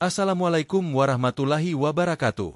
Assalamualaikum warahmatullahi wabarakatuh.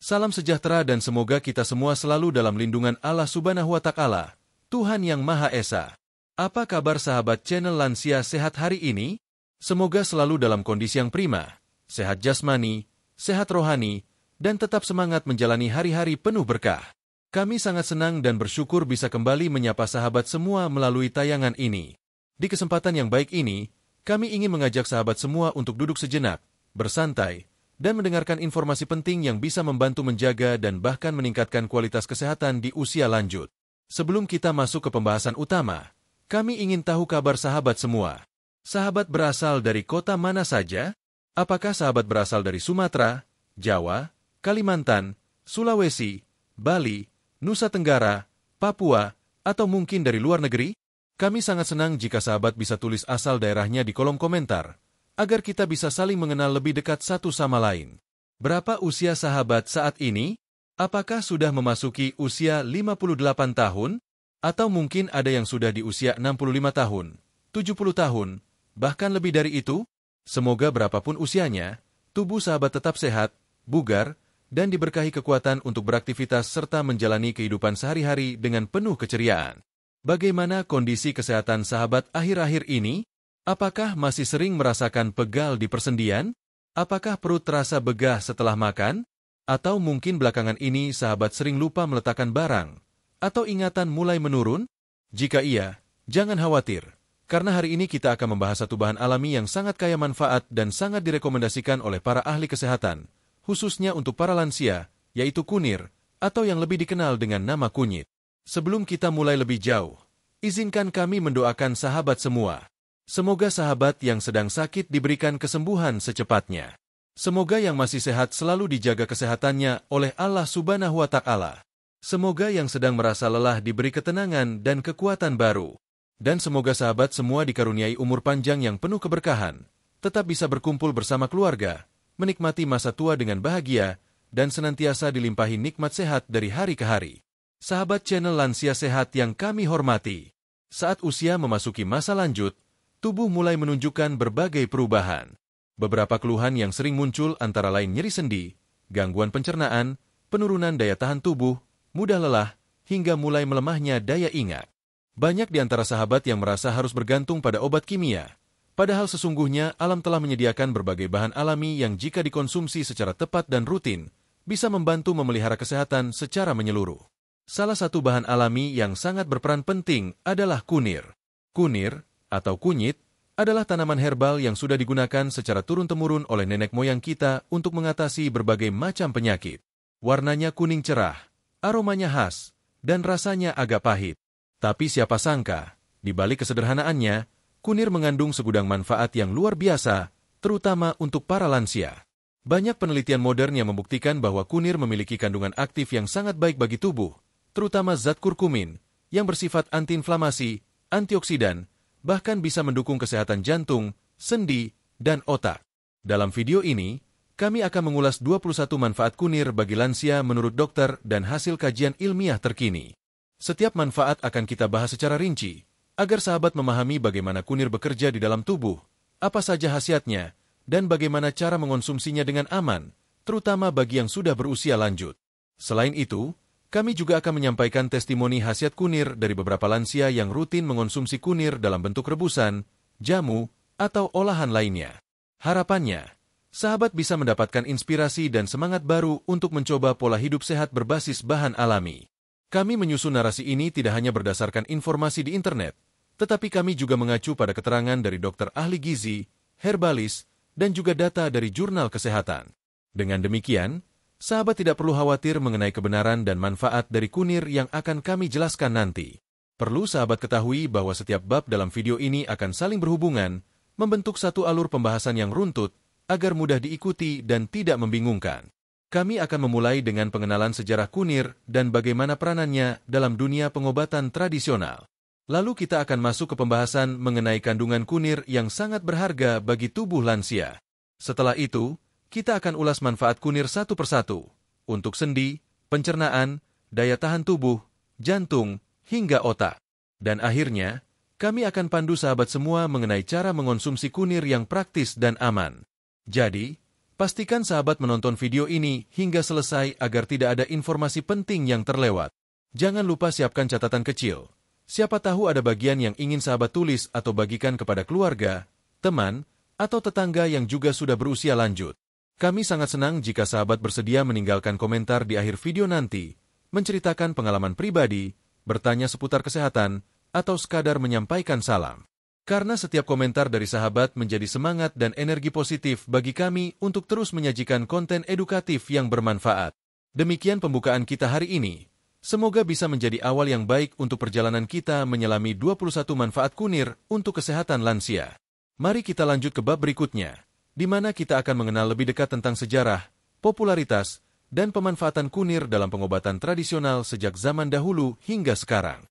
Salam sejahtera dan semoga kita semua selalu dalam lindungan Allah Subhanahu wa Ta'ala, Tuhan yang Maha Esa. Apa kabar sahabat channel Lansia Sehat hari ini? Semoga selalu dalam kondisi yang prima, sehat jasmani, sehat rohani, dan tetap semangat menjalani hari-hari penuh berkah. Kami sangat senang dan bersyukur bisa kembali menyapa sahabat semua melalui tayangan ini. Di kesempatan yang baik ini, kami ingin mengajak sahabat semua untuk duduk sejenak, bersantai, dan mendengarkan informasi penting yang bisa membantu menjaga dan bahkan meningkatkan kualitas kesehatan di usia lanjut. Sebelum kita masuk ke pembahasan utama, kami ingin tahu kabar sahabat semua. Sahabat berasal dari kota mana saja? Apakah sahabat berasal dari Sumatera, Jawa, Kalimantan, Sulawesi, Bali, Nusa Tenggara, Papua, atau mungkin dari luar negeri? Kami sangat senang jika sahabat bisa tulis asal daerahnya di kolom komentar, agar kita bisa saling mengenal lebih dekat satu sama lain. Berapa usia sahabat saat ini? Apakah sudah memasuki usia 58 tahun? Atau mungkin ada yang sudah di usia 65 tahun, 70 tahun, bahkan lebih dari itu? Semoga berapapun usianya, tubuh sahabat tetap sehat, bugar, dan diberkahi kekuatan untuk beraktivitas serta menjalani kehidupan sehari-hari dengan penuh keceriaan. Bagaimana kondisi kesehatan sahabat akhir-akhir ini? Apakah masih sering merasakan pegal di persendian? Apakah perut terasa begah setelah makan? Atau mungkin belakangan ini sahabat sering lupa meletakkan barang? Atau ingatan mulai menurun? Jika iya, jangan khawatir, karena hari ini kita akan membahas satu bahan alami yang sangat kaya manfaat dan sangat direkomendasikan oleh para ahli kesehatan, khususnya untuk para lansia, yaitu kunir, atau yang lebih dikenal dengan nama kunyit. Sebelum kita mulai lebih jauh, izinkan kami mendoakan sahabat semua. Semoga sahabat yang sedang sakit diberikan kesembuhan secepatnya. Semoga yang masih sehat selalu dijaga kesehatannya oleh Allah Subhanahu wa Ta'ala. Semoga yang sedang merasa lelah diberi ketenangan dan kekuatan baru. Dan semoga sahabat semua dikaruniai umur panjang yang penuh keberkahan, tetap bisa berkumpul bersama keluarga, menikmati masa tua dengan bahagia, dan senantiasa dilimpahi nikmat sehat dari hari ke hari. Sahabat channel Lansia Sehat yang kami hormati, saat usia memasuki masa lanjut, tubuh mulai menunjukkan berbagai perubahan. Beberapa keluhan yang sering muncul antara lain nyeri sendi, gangguan pencernaan, penurunan daya tahan tubuh, mudah lelah, hingga mulai melemahnya daya ingat. Banyak di antara sahabat yang merasa harus bergantung pada obat kimia. Padahal sesungguhnya alam telah menyediakan berbagai bahan alami yang jika dikonsumsi secara tepat dan rutin, bisa membantu memelihara kesehatan secara menyeluruh. Salah satu bahan alami yang sangat berperan penting adalah kunir. Kunir, atau kunyit, adalah tanaman herbal yang sudah digunakan secara turun-temurun oleh nenek moyang kita untuk mengatasi berbagai macam penyakit. Warnanya kuning cerah, aromanya khas, dan rasanya agak pahit. Tapi siapa sangka, di balik kesederhanaannya, kunir mengandung segudang manfaat yang luar biasa, terutama untuk para lansia. Banyak penelitian modern yang membuktikan bahwa kunir memiliki kandungan aktif yang sangat baik bagi tubuh, terutama zat kurkumin, yang bersifat antiinflamasi, antioksidan, bahkan bisa mendukung kesehatan jantung, sendi, dan otak. Dalam video ini, kami akan mengulas 21 manfaat kunir bagi lansia menurut dokter dan hasil kajian ilmiah terkini. Setiap manfaat akan kita bahas secara rinci, agar sahabat memahami bagaimana kunir bekerja di dalam tubuh, apa saja khasiatnya, dan bagaimana cara mengonsumsinya dengan aman, terutama bagi yang sudah berusia lanjut. Selain itu, kami juga akan menyampaikan testimoni khasiat kunir dari beberapa lansia yang rutin mengonsumsi kunir dalam bentuk rebusan, jamu, atau olahan lainnya. Harapannya, sahabat bisa mendapatkan inspirasi dan semangat baru untuk mencoba pola hidup sehat berbasis bahan alami. Kami menyusun narasi ini tidak hanya berdasarkan informasi di internet, tetapi kami juga mengacu pada keterangan dari dokter ahli gizi, herbalis, dan juga data dari jurnal kesehatan. Dengan demikian, sahabat tidak perlu khawatir mengenai kebenaran dan manfaat dari kunir yang akan kami jelaskan nanti. Perlu sahabat ketahui bahwa setiap bab dalam video ini akan saling berhubungan, membentuk satu alur pembahasan yang runtut, agar mudah diikuti dan tidak membingungkan. Kami akan memulai dengan pengenalan sejarah kunir dan bagaimana peranannya dalam dunia pengobatan tradisional. Lalu kita akan masuk ke pembahasan mengenai kandungan kunir yang sangat berharga bagi tubuh lansia. Setelah itu, kita akan ulas manfaat kunir satu persatu, untuk sendi, pencernaan, daya tahan tubuh, jantung, hingga otak. Dan akhirnya, kami akan pandu sahabat semua mengenai cara mengonsumsi kunir yang praktis dan aman. Jadi, Pastikan sahabat menonton video ini hingga selesai agar tidak ada informasi penting yang terlewat. Jangan lupa siapkan catatan kecil. Siapa tahu ada bagian yang ingin sahabat tulis atau bagikan kepada keluarga, teman, atau tetangga yang juga sudah berusia lanjut. Kami sangat senang jika sahabat bersedia meninggalkan komentar di akhir video nanti, menceritakan pengalaman pribadi, bertanya seputar kesehatan, atau sekadar menyampaikan salam. Karena setiap komentar dari sahabat menjadi semangat dan energi positif bagi kami untuk terus menyajikan konten edukatif yang bermanfaat. Demikian pembukaan kita hari ini. Semoga bisa menjadi awal yang baik untuk perjalanan kita menyelami 21 manfaat kunir untuk kesehatan lansia. Mari kita lanjut ke bab berikutnya, di mana kita akan mengenal lebih dekat tentang sejarah, popularitas, dan pemanfaatan kunir dalam pengobatan tradisional sejak zaman dahulu hingga sekarang.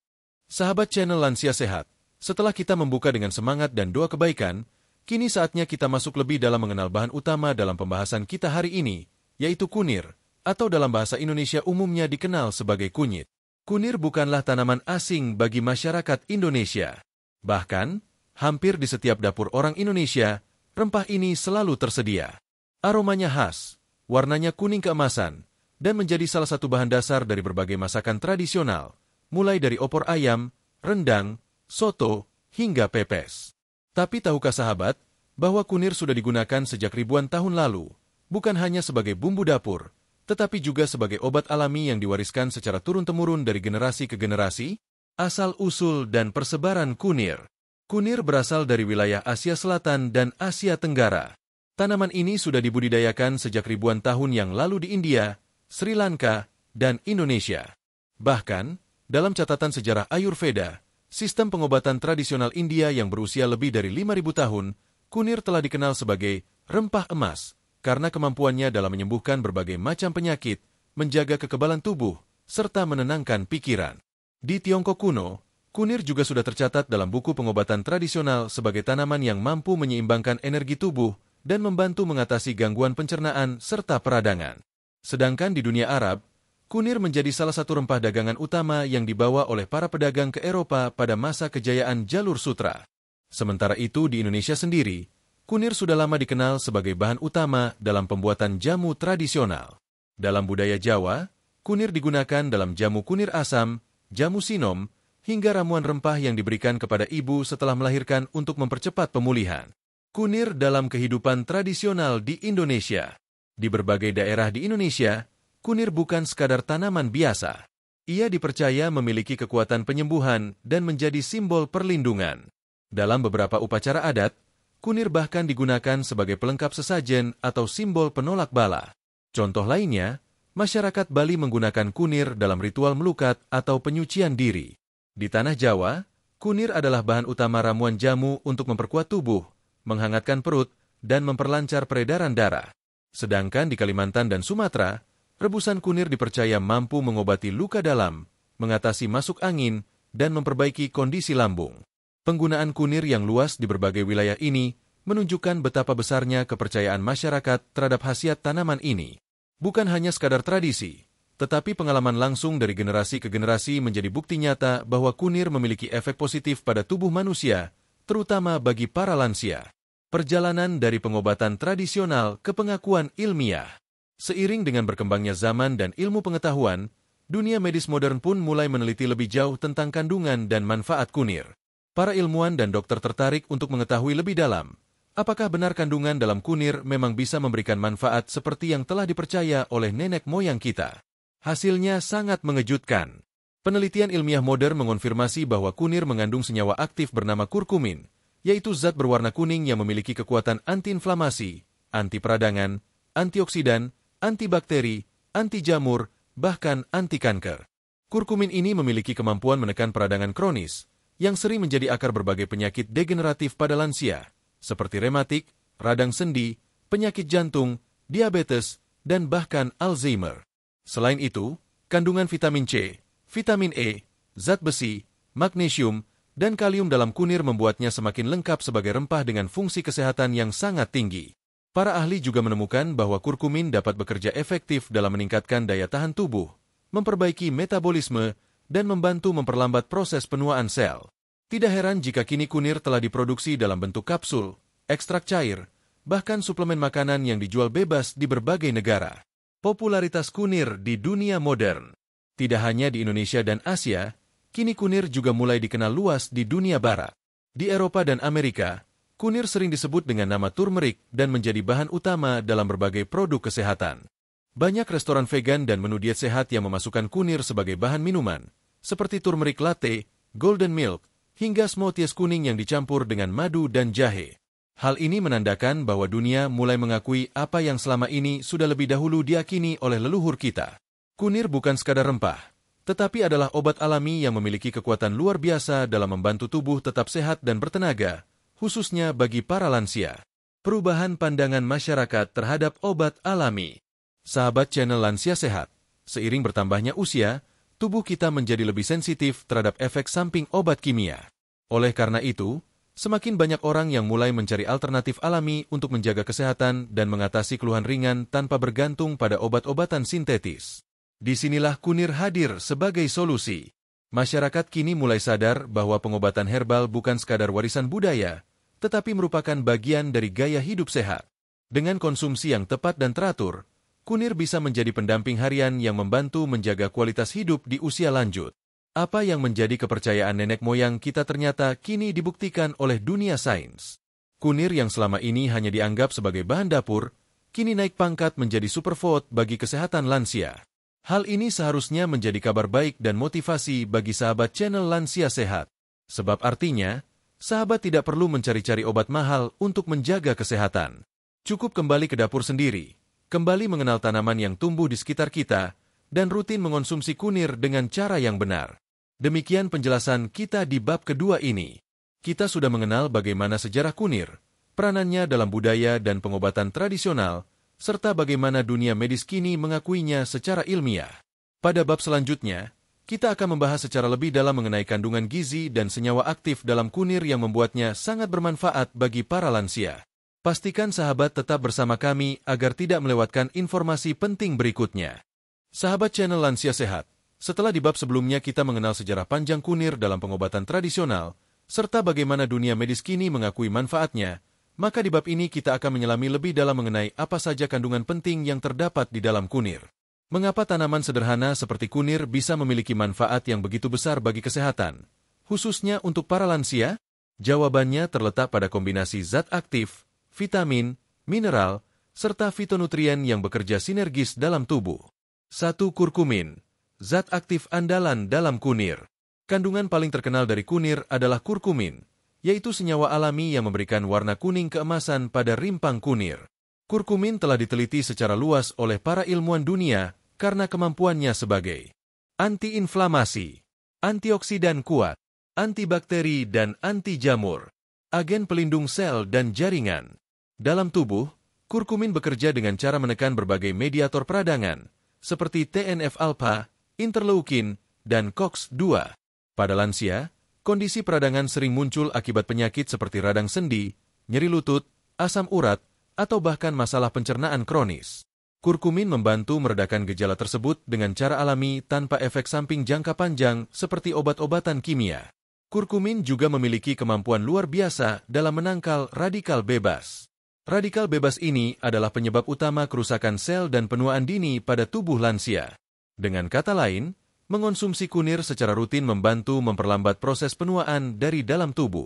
Sahabat channel Lansia Sehat, setelah kita membuka dengan semangat dan doa kebaikan, kini saatnya kita masuk lebih dalam mengenal bahan utama dalam pembahasan kita hari ini, yaitu kunir, atau dalam bahasa Indonesia umumnya dikenal sebagai kunyit. Kunir bukanlah tanaman asing bagi masyarakat Indonesia. Bahkan, hampir di setiap dapur orang Indonesia, rempah ini selalu tersedia. Aromanya khas, warnanya kuning keemasan, dan menjadi salah satu bahan dasar dari berbagai masakan tradisional, mulai dari opor ayam, rendang, soto, hingga pepes. Tapi tahukah sahabat, bahwa kunir sudah digunakan sejak ribuan tahun lalu, bukan hanya sebagai bumbu dapur, tetapi juga sebagai obat alami yang diwariskan secara turun-temurun dari generasi ke generasi? Asal-usul dan persebaran kunir. Kunir berasal dari wilayah Asia Selatan dan Asia Tenggara. Tanaman ini sudah dibudidayakan sejak ribuan tahun yang lalu di India, Sri Lanka, dan Indonesia. Bahkan, dalam catatan sejarah Ayurveda, sistem pengobatan tradisional India yang berusia lebih dari 5.000 tahun, kunir telah dikenal sebagai rempah emas karena kemampuannya dalam menyembuhkan berbagai macam penyakit, menjaga kekebalan tubuh, serta menenangkan pikiran. Di Tiongkok kuno, kunir juga sudah tercatat dalam buku pengobatan tradisional sebagai tanaman yang mampu menyeimbangkan energi tubuh dan membantu mengatasi gangguan pencernaan serta peradangan. Sedangkan di dunia Arab, kunir menjadi salah satu rempah dagangan utama yang dibawa oleh para pedagang ke Eropa pada masa kejayaan jalur sutra. Sementara itu di Indonesia sendiri, kunir sudah lama dikenal sebagai bahan utama dalam pembuatan jamu tradisional. Dalam budaya Jawa, kunir digunakan dalam jamu kunir asam, jamu sinom, hingga ramuan rempah yang diberikan kepada ibu setelah melahirkan untuk mempercepat pemulihan. Kunir dalam kehidupan tradisional di Indonesia. Di berbagai daerah di Indonesia, kunir bukan sekadar tanaman biasa. Ia dipercaya memiliki kekuatan penyembuhan dan menjadi simbol perlindungan. Dalam beberapa upacara adat, kunir bahkan digunakan sebagai pelengkap sesajen atau simbol penolak bala. Contoh lainnya, masyarakat Bali menggunakan kunir dalam ritual melukat atau penyucian diri. Di tanah Jawa, kunir adalah bahan utama ramuan jamu untuk memperkuat tubuh, menghangatkan perut, dan memperlancar peredaran darah. Sedangkan di Kalimantan dan Sumatera, rebusan kunir dipercaya mampu mengobati luka dalam, mengatasi masuk angin, dan memperbaiki kondisi lambung. Penggunaan kunir yang luas di berbagai wilayah ini menunjukkan betapa besarnya kepercayaan masyarakat terhadap khasiat tanaman ini. Bukan hanya sekadar tradisi, tetapi pengalaman langsung dari generasi ke generasi menjadi bukti nyata bahwa kunir memiliki efek positif pada tubuh manusia, terutama bagi para lansia. Perjalanan dari pengobatan tradisional ke pengakuan ilmiah. Seiring dengan berkembangnya zaman dan ilmu pengetahuan, dunia medis modern pun mulai meneliti lebih jauh tentang kandungan dan manfaat kunir. Para ilmuwan dan dokter tertarik untuk mengetahui lebih dalam, apakah benar kandungan dalam kunir memang bisa memberikan manfaat seperti yang telah dipercaya oleh nenek moyang kita. Hasilnya sangat mengejutkan. Penelitian ilmiah modern mengonfirmasi bahwa kunir mengandung senyawa aktif bernama kurkumin, yaitu zat berwarna kuning yang memiliki kekuatan antiinflamasi, anti peradangan, antioksidan, antibakteri, anti jamur, bahkan anti kanker. Kurkumin ini memiliki kemampuan menekan peradangan kronis, yang sering menjadi akar berbagai penyakit degeneratif pada lansia, seperti rematik, radang sendi, penyakit jantung, diabetes, dan bahkan Alzheimer. Selain itu, kandungan vitamin C, vitamin E, zat besi, magnesium, dan kalium dalam kunir membuatnya semakin lengkap sebagai rempah dengan fungsi kesehatan yang sangat tinggi. Para ahli juga menemukan bahwa kurkumin dapat bekerja efektif dalam meningkatkan daya tahan tubuh, memperbaiki metabolisme, dan membantu memperlambat proses penuaan sel. Tidak heran jika kini kunir telah diproduksi dalam bentuk kapsul, ekstrak cair, bahkan suplemen makanan yang dijual bebas di berbagai negara. Popularitas kunir di dunia modern. Tidak hanya di Indonesia dan Asia, kini kunir juga mulai dikenal luas di dunia barat. Di Eropa dan Amerika, kunir sering disebut dengan nama turmeric dan menjadi bahan utama dalam berbagai produk kesehatan. Banyak restoran vegan dan menu diet sehat yang memasukkan kunir sebagai bahan minuman, seperti turmeric latte, golden milk, hingga smoothies kuning yang dicampur dengan madu dan jahe. Hal ini menandakan bahwa dunia mulai mengakui apa yang selama ini sudah lebih dahulu diakini oleh leluhur kita. Kunir bukan sekadar rempah, tetapi adalah obat alami yang memiliki kekuatan luar biasa dalam membantu tubuh tetap sehat dan bertenaga, khususnya bagi para lansia. Perubahan pandangan masyarakat terhadap obat alami. Sahabat channel Lansia Sehat, seiring bertambahnya usia, tubuh kita menjadi lebih sensitif terhadap efek samping obat kimia. Oleh karena itu, semakin banyak orang yang mulai mencari alternatif alami untuk menjaga kesehatan dan mengatasi keluhan ringan tanpa bergantung pada obat-obatan sintetis. Disinilah kunir hadir sebagai solusi. Masyarakat kini mulai sadar bahwa pengobatan herbal bukan sekadar warisan budaya, tetapi merupakan bagian dari gaya hidup sehat. Dengan konsumsi yang tepat dan teratur, kunir bisa menjadi pendamping harian yang membantu menjaga kualitas hidup di usia lanjut. Apa yang menjadi kepercayaan nenek moyang kita ternyata kini dibuktikan oleh dunia sains. Kunir yang selama ini hanya dianggap sebagai bahan dapur, kini naik pangkat menjadi superfood bagi kesehatan lansia. Hal ini seharusnya menjadi kabar baik dan motivasi bagi sahabat channel Lansia Sehat. Sebab artinya, sahabat tidak perlu mencari-cari obat mahal untuk menjaga kesehatan. Cukup kembali ke dapur sendiri, kembali mengenal tanaman yang tumbuh di sekitar kita, dan rutin mengonsumsi kunir dengan cara yang benar. Demikian penjelasan kita di bab kedua ini. Kita sudah mengenal bagaimana sejarah kunir, peranannya dalam budaya dan pengobatan tradisional, serta bagaimana dunia medis kini mengakuinya secara ilmiah. Pada bab selanjutnya, kita akan membahas secara lebih dalam mengenai kandungan gizi dan senyawa aktif dalam kunir yang membuatnya sangat bermanfaat bagi para lansia. Pastikan sahabat tetap bersama kami agar tidak melewatkan informasi penting berikutnya. Sahabat channel Lansia Sehat, setelah di bab sebelumnya kita mengenal sejarah panjang kunir dalam pengobatan tradisional, serta bagaimana dunia medis kini mengakui manfaatnya, maka di bab ini kita akan menyelami lebih dalam mengenai apa saja kandungan penting yang terdapat di dalam kunir. Mengapa tanaman sederhana seperti kunir bisa memiliki manfaat yang begitu besar bagi kesehatan, khususnya untuk para lansia? Jawabannya terletak pada kombinasi zat aktif, vitamin, mineral, serta fitonutrien yang bekerja sinergis dalam tubuh. 1. Kurkumin, zat aktif andalan dalam kunir. Kandungan paling terkenal dari kunir adalah kurkumin, yaitu senyawa alami yang memberikan warna kuning keemasan pada rimpang kunir. Kurkumin telah diteliti secara luas oleh para ilmuwan dunia karena kemampuannya sebagai anti-inflamasi, antioksidan kuat, antibakteri dan anti jamur, agen pelindung sel dan jaringan. Dalam tubuh, kurkumin bekerja dengan cara menekan berbagai mediator peradangan, seperti TNF-alpha, interleukin, dan COX-2. Pada lansia, kondisi peradangan sering muncul akibat penyakit seperti radang sendi, nyeri lutut, asam urat, atau bahkan masalah pencernaan kronis. Kurkumin membantu meredakan gejala tersebut dengan cara alami tanpa efek samping jangka panjang seperti obat-obatan kimia. Kurkumin juga memiliki kemampuan luar biasa dalam menangkal radikal bebas. Radikal bebas ini adalah penyebab utama kerusakan sel dan penuaan dini pada tubuh lansia. Dengan kata lain, mengonsumsi kunir secara rutin membantu memperlambat proses penuaan dari dalam tubuh.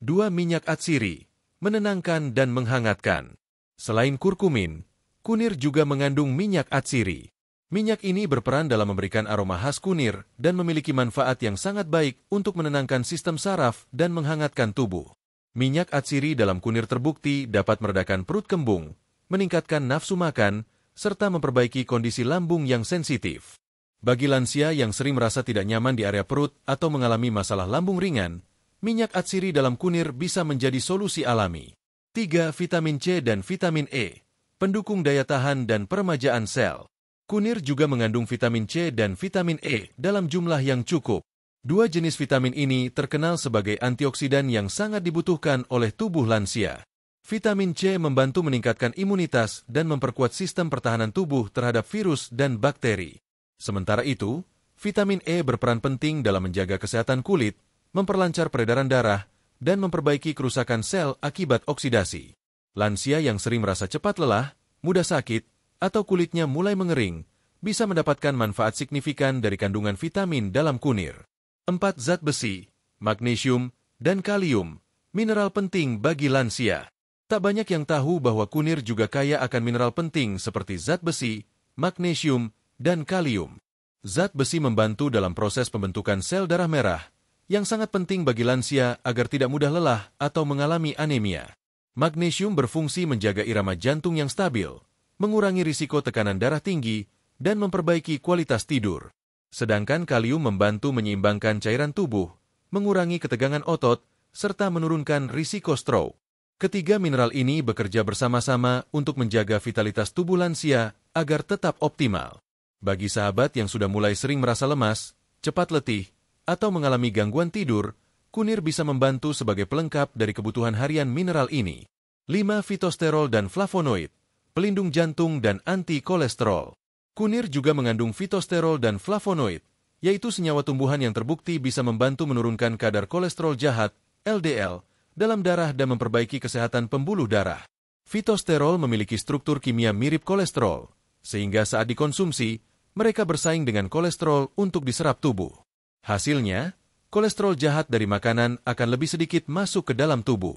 2. Minyak atsiri, menenangkan dan menghangatkan. Selain kurkumin, kunir juga mengandung minyak atsiri. Minyak ini berperan dalam memberikan aroma khas kunir dan memiliki manfaat yang sangat baik untuk menenangkan sistem saraf dan menghangatkan tubuh. Minyak atsiri dalam kunir terbukti dapat meredakan perut kembung, meningkatkan nafsu makan, serta memperbaiki kondisi lambung yang sensitif. Bagi lansia yang sering merasa tidak nyaman di area perut atau mengalami masalah lambung ringan, minyak atsiri dalam kunir bisa menjadi solusi alami. 3. Vitamin C dan vitamin E, pendukung daya tahan dan peremajaan sel. Kunir juga mengandung vitamin C dan vitamin E dalam jumlah yang cukup. Dua jenis vitamin ini terkenal sebagai antioksidan yang sangat dibutuhkan oleh tubuh lansia. Vitamin C membantu meningkatkan imunitas dan memperkuat sistem pertahanan tubuh terhadap virus dan bakteri. Sementara itu, vitamin E berperan penting dalam menjaga kesehatan kulit, memperlancar peredaran darah, dan memperbaiki kerusakan sel akibat oksidasi. Lansia yang sering merasa cepat lelah, mudah sakit, atau kulitnya mulai mengering, bisa mendapatkan manfaat signifikan dari kandungan vitamin dalam kunir. 4. Zat besi, magnesium, dan kalium, mineral penting bagi lansia. Tak banyak yang tahu bahwa kunir juga kaya akan mineral penting seperti zat besi, magnesium, dan kalium. Zat besi membantu dalam proses pembentukan sel darah merah, yang sangat penting bagi lansia agar tidak mudah lelah atau mengalami anemia. Magnesium berfungsi menjaga irama jantung yang stabil, mengurangi risiko tekanan darah tinggi, dan memperbaiki kualitas tidur. Sedangkan kalium membantu menyeimbangkan cairan tubuh, mengurangi ketegangan otot, serta menurunkan risiko stroke. Ketiga mineral ini bekerja bersama-sama untuk menjaga vitalitas tubuh lansia agar tetap optimal. Bagi sahabat yang sudah mulai sering merasa lemas, cepat letih, atau mengalami gangguan tidur, kunir bisa membantu sebagai pelengkap dari kebutuhan harian mineral ini. 5. Fitosterol dan flavonoid, pelindung jantung dan anti kolesterol. Kunir juga mengandung fitosterol dan flavonoid, yaitu senyawa tumbuhan yang terbukti bisa membantu menurunkan kadar kolesterol jahat, LDL, dalam darah dan memperbaiki kesehatan pembuluh darah. Fitosterol memiliki struktur kimia mirip kolesterol, sehingga saat dikonsumsi, mereka bersaing dengan kolesterol untuk diserap tubuh. Hasilnya, kolesterol jahat dari makanan akan lebih sedikit masuk ke dalam tubuh.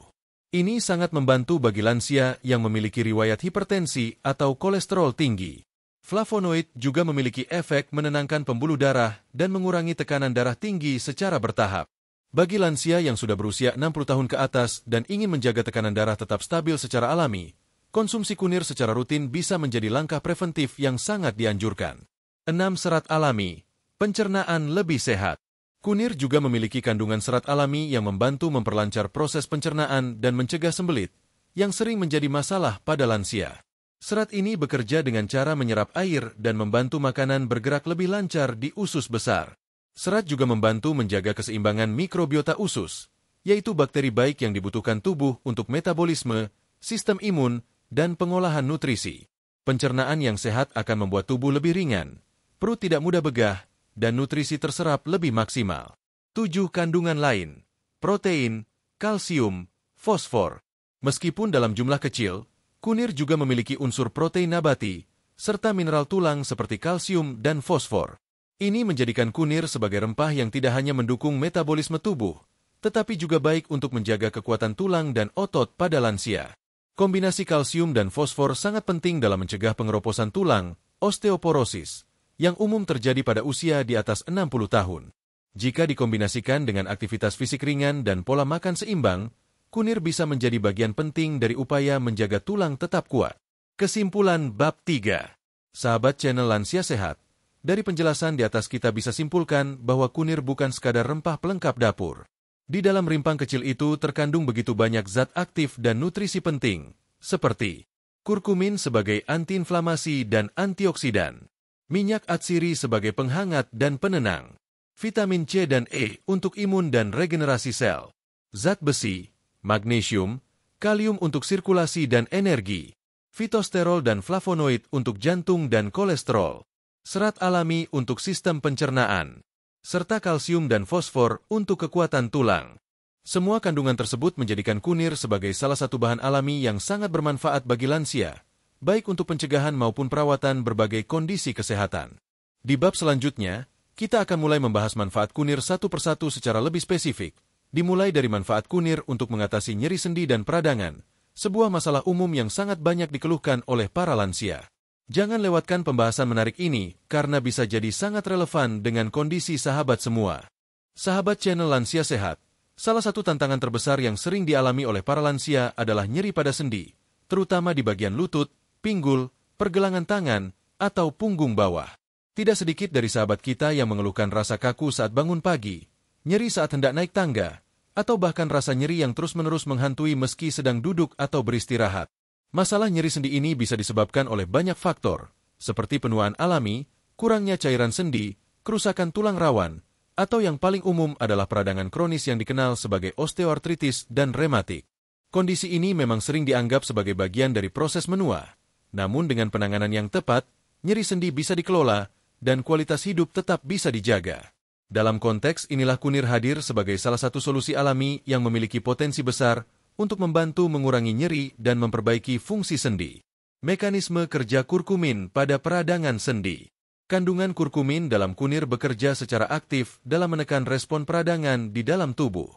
Ini sangat membantu bagi lansia yang memiliki riwayat hipertensi atau kolesterol tinggi. Flavonoid juga memiliki efek menenangkan pembuluh darah dan mengurangi tekanan darah tinggi secara bertahap. Bagi lansia yang sudah berusia 60 tahun ke atas dan ingin menjaga tekanan darah tetap stabil secara alami, konsumsi kunir secara rutin bisa menjadi langkah preventif yang sangat dianjurkan. 6. Serat alami, pencernaan lebih sehat. Kunir juga memiliki kandungan serat alami yang membantu memperlancar proses pencernaan dan mencegah sembelit, yang sering menjadi masalah pada lansia. Serat ini bekerja dengan cara menyerap air dan membantu makanan bergerak lebih lancar di usus besar. Serat juga membantu menjaga keseimbangan mikrobiota usus, yaitu bakteri baik yang dibutuhkan tubuh untuk metabolisme, sistem imun, dan pengolahan nutrisi. Pencernaan yang sehat akan membuat tubuh lebih ringan, perut tidak mudah begah, dan nutrisi terserap lebih maksimal. 7. Kandungan lain, protein, kalsium, fosfor. Meskipun dalam jumlah kecil, kunir juga memiliki unsur protein nabati, serta mineral tulang seperti kalsium dan fosfor. Ini menjadikan kunir sebagai rempah yang tidak hanya mendukung metabolisme tubuh, tetapi juga baik untuk menjaga kekuatan tulang dan otot pada lansia. Kombinasi kalsium dan fosfor sangat penting dalam mencegah pengeroposan tulang, osteoporosis, yang umum terjadi pada usia di atas 60 tahun. Jika dikombinasikan dengan aktivitas fisik ringan dan pola makan seimbang, kunir bisa menjadi bagian penting dari upaya menjaga tulang tetap kuat. Kesimpulan bab 3. Sahabat channel Lansia Sehat, dari penjelasan di atas kita bisa simpulkan bahwa kunir bukan sekadar rempah pelengkap dapur. Di dalam rimpang kecil itu terkandung begitu banyak zat aktif dan nutrisi penting, seperti kurkumin sebagai antiinflamasi dan antioksidan, minyak atsiri sebagai penghangat dan penenang, vitamin C dan E untuk imun dan regenerasi sel, zat besi, magnesium, kalium untuk sirkulasi dan energi, fitosterol dan flavonoid untuk jantung dan kolesterol, serat alami untuk sistem pencernaan, serta kalsium dan fosfor untuk kekuatan tulang. Semua kandungan tersebut menjadikan kunir sebagai salah satu bahan alami yang sangat bermanfaat bagi lansia, baik untuk pencegahan maupun perawatan berbagai kondisi kesehatan. Di bab selanjutnya, kita akan mulai membahas manfaat kunir satu persatu secara lebih spesifik, dimulai dari manfaat kunir untuk mengatasi nyeri sendi dan peradangan, sebuah masalah umum yang sangat banyak dikeluhkan oleh para lansia. Jangan lewatkan pembahasan menarik ini, karena bisa jadi sangat relevan dengan kondisi sahabat semua. Sahabat channel Lansia Sehat, salah satu tantangan terbesar yang sering dialami oleh para lansia adalah nyeri pada sendi, terutama di bagian lutut, pinggul, pergelangan tangan, atau punggung bawah. Tidak sedikit dari sahabat kita yang mengeluhkan rasa kaku saat bangun pagi, nyeri saat hendak naik tangga, atau bahkan rasa nyeri yang terus-menerus menghantui meski sedang duduk atau beristirahat. Masalah nyeri sendi ini bisa disebabkan oleh banyak faktor, seperti penuaan alami, kurangnya cairan sendi, kerusakan tulang rawan, atau yang paling umum adalah peradangan kronis yang dikenal sebagai osteoartritis dan rematik. Kondisi ini memang sering dianggap sebagai bagian dari proses menua. Namun dengan penanganan yang tepat, nyeri sendi bisa dikelola dan kualitas hidup tetap bisa dijaga. Dalam konteks inilah kunir hadir sebagai salah satu solusi alami yang memiliki potensi besar untuk membantu mengurangi nyeri dan memperbaiki fungsi sendi. Mekanisme kerja kurkumin pada peradangan sendi. Kandungan kurkumin dalam kunir bekerja secara aktif dalam menekan respon peradangan di dalam tubuh.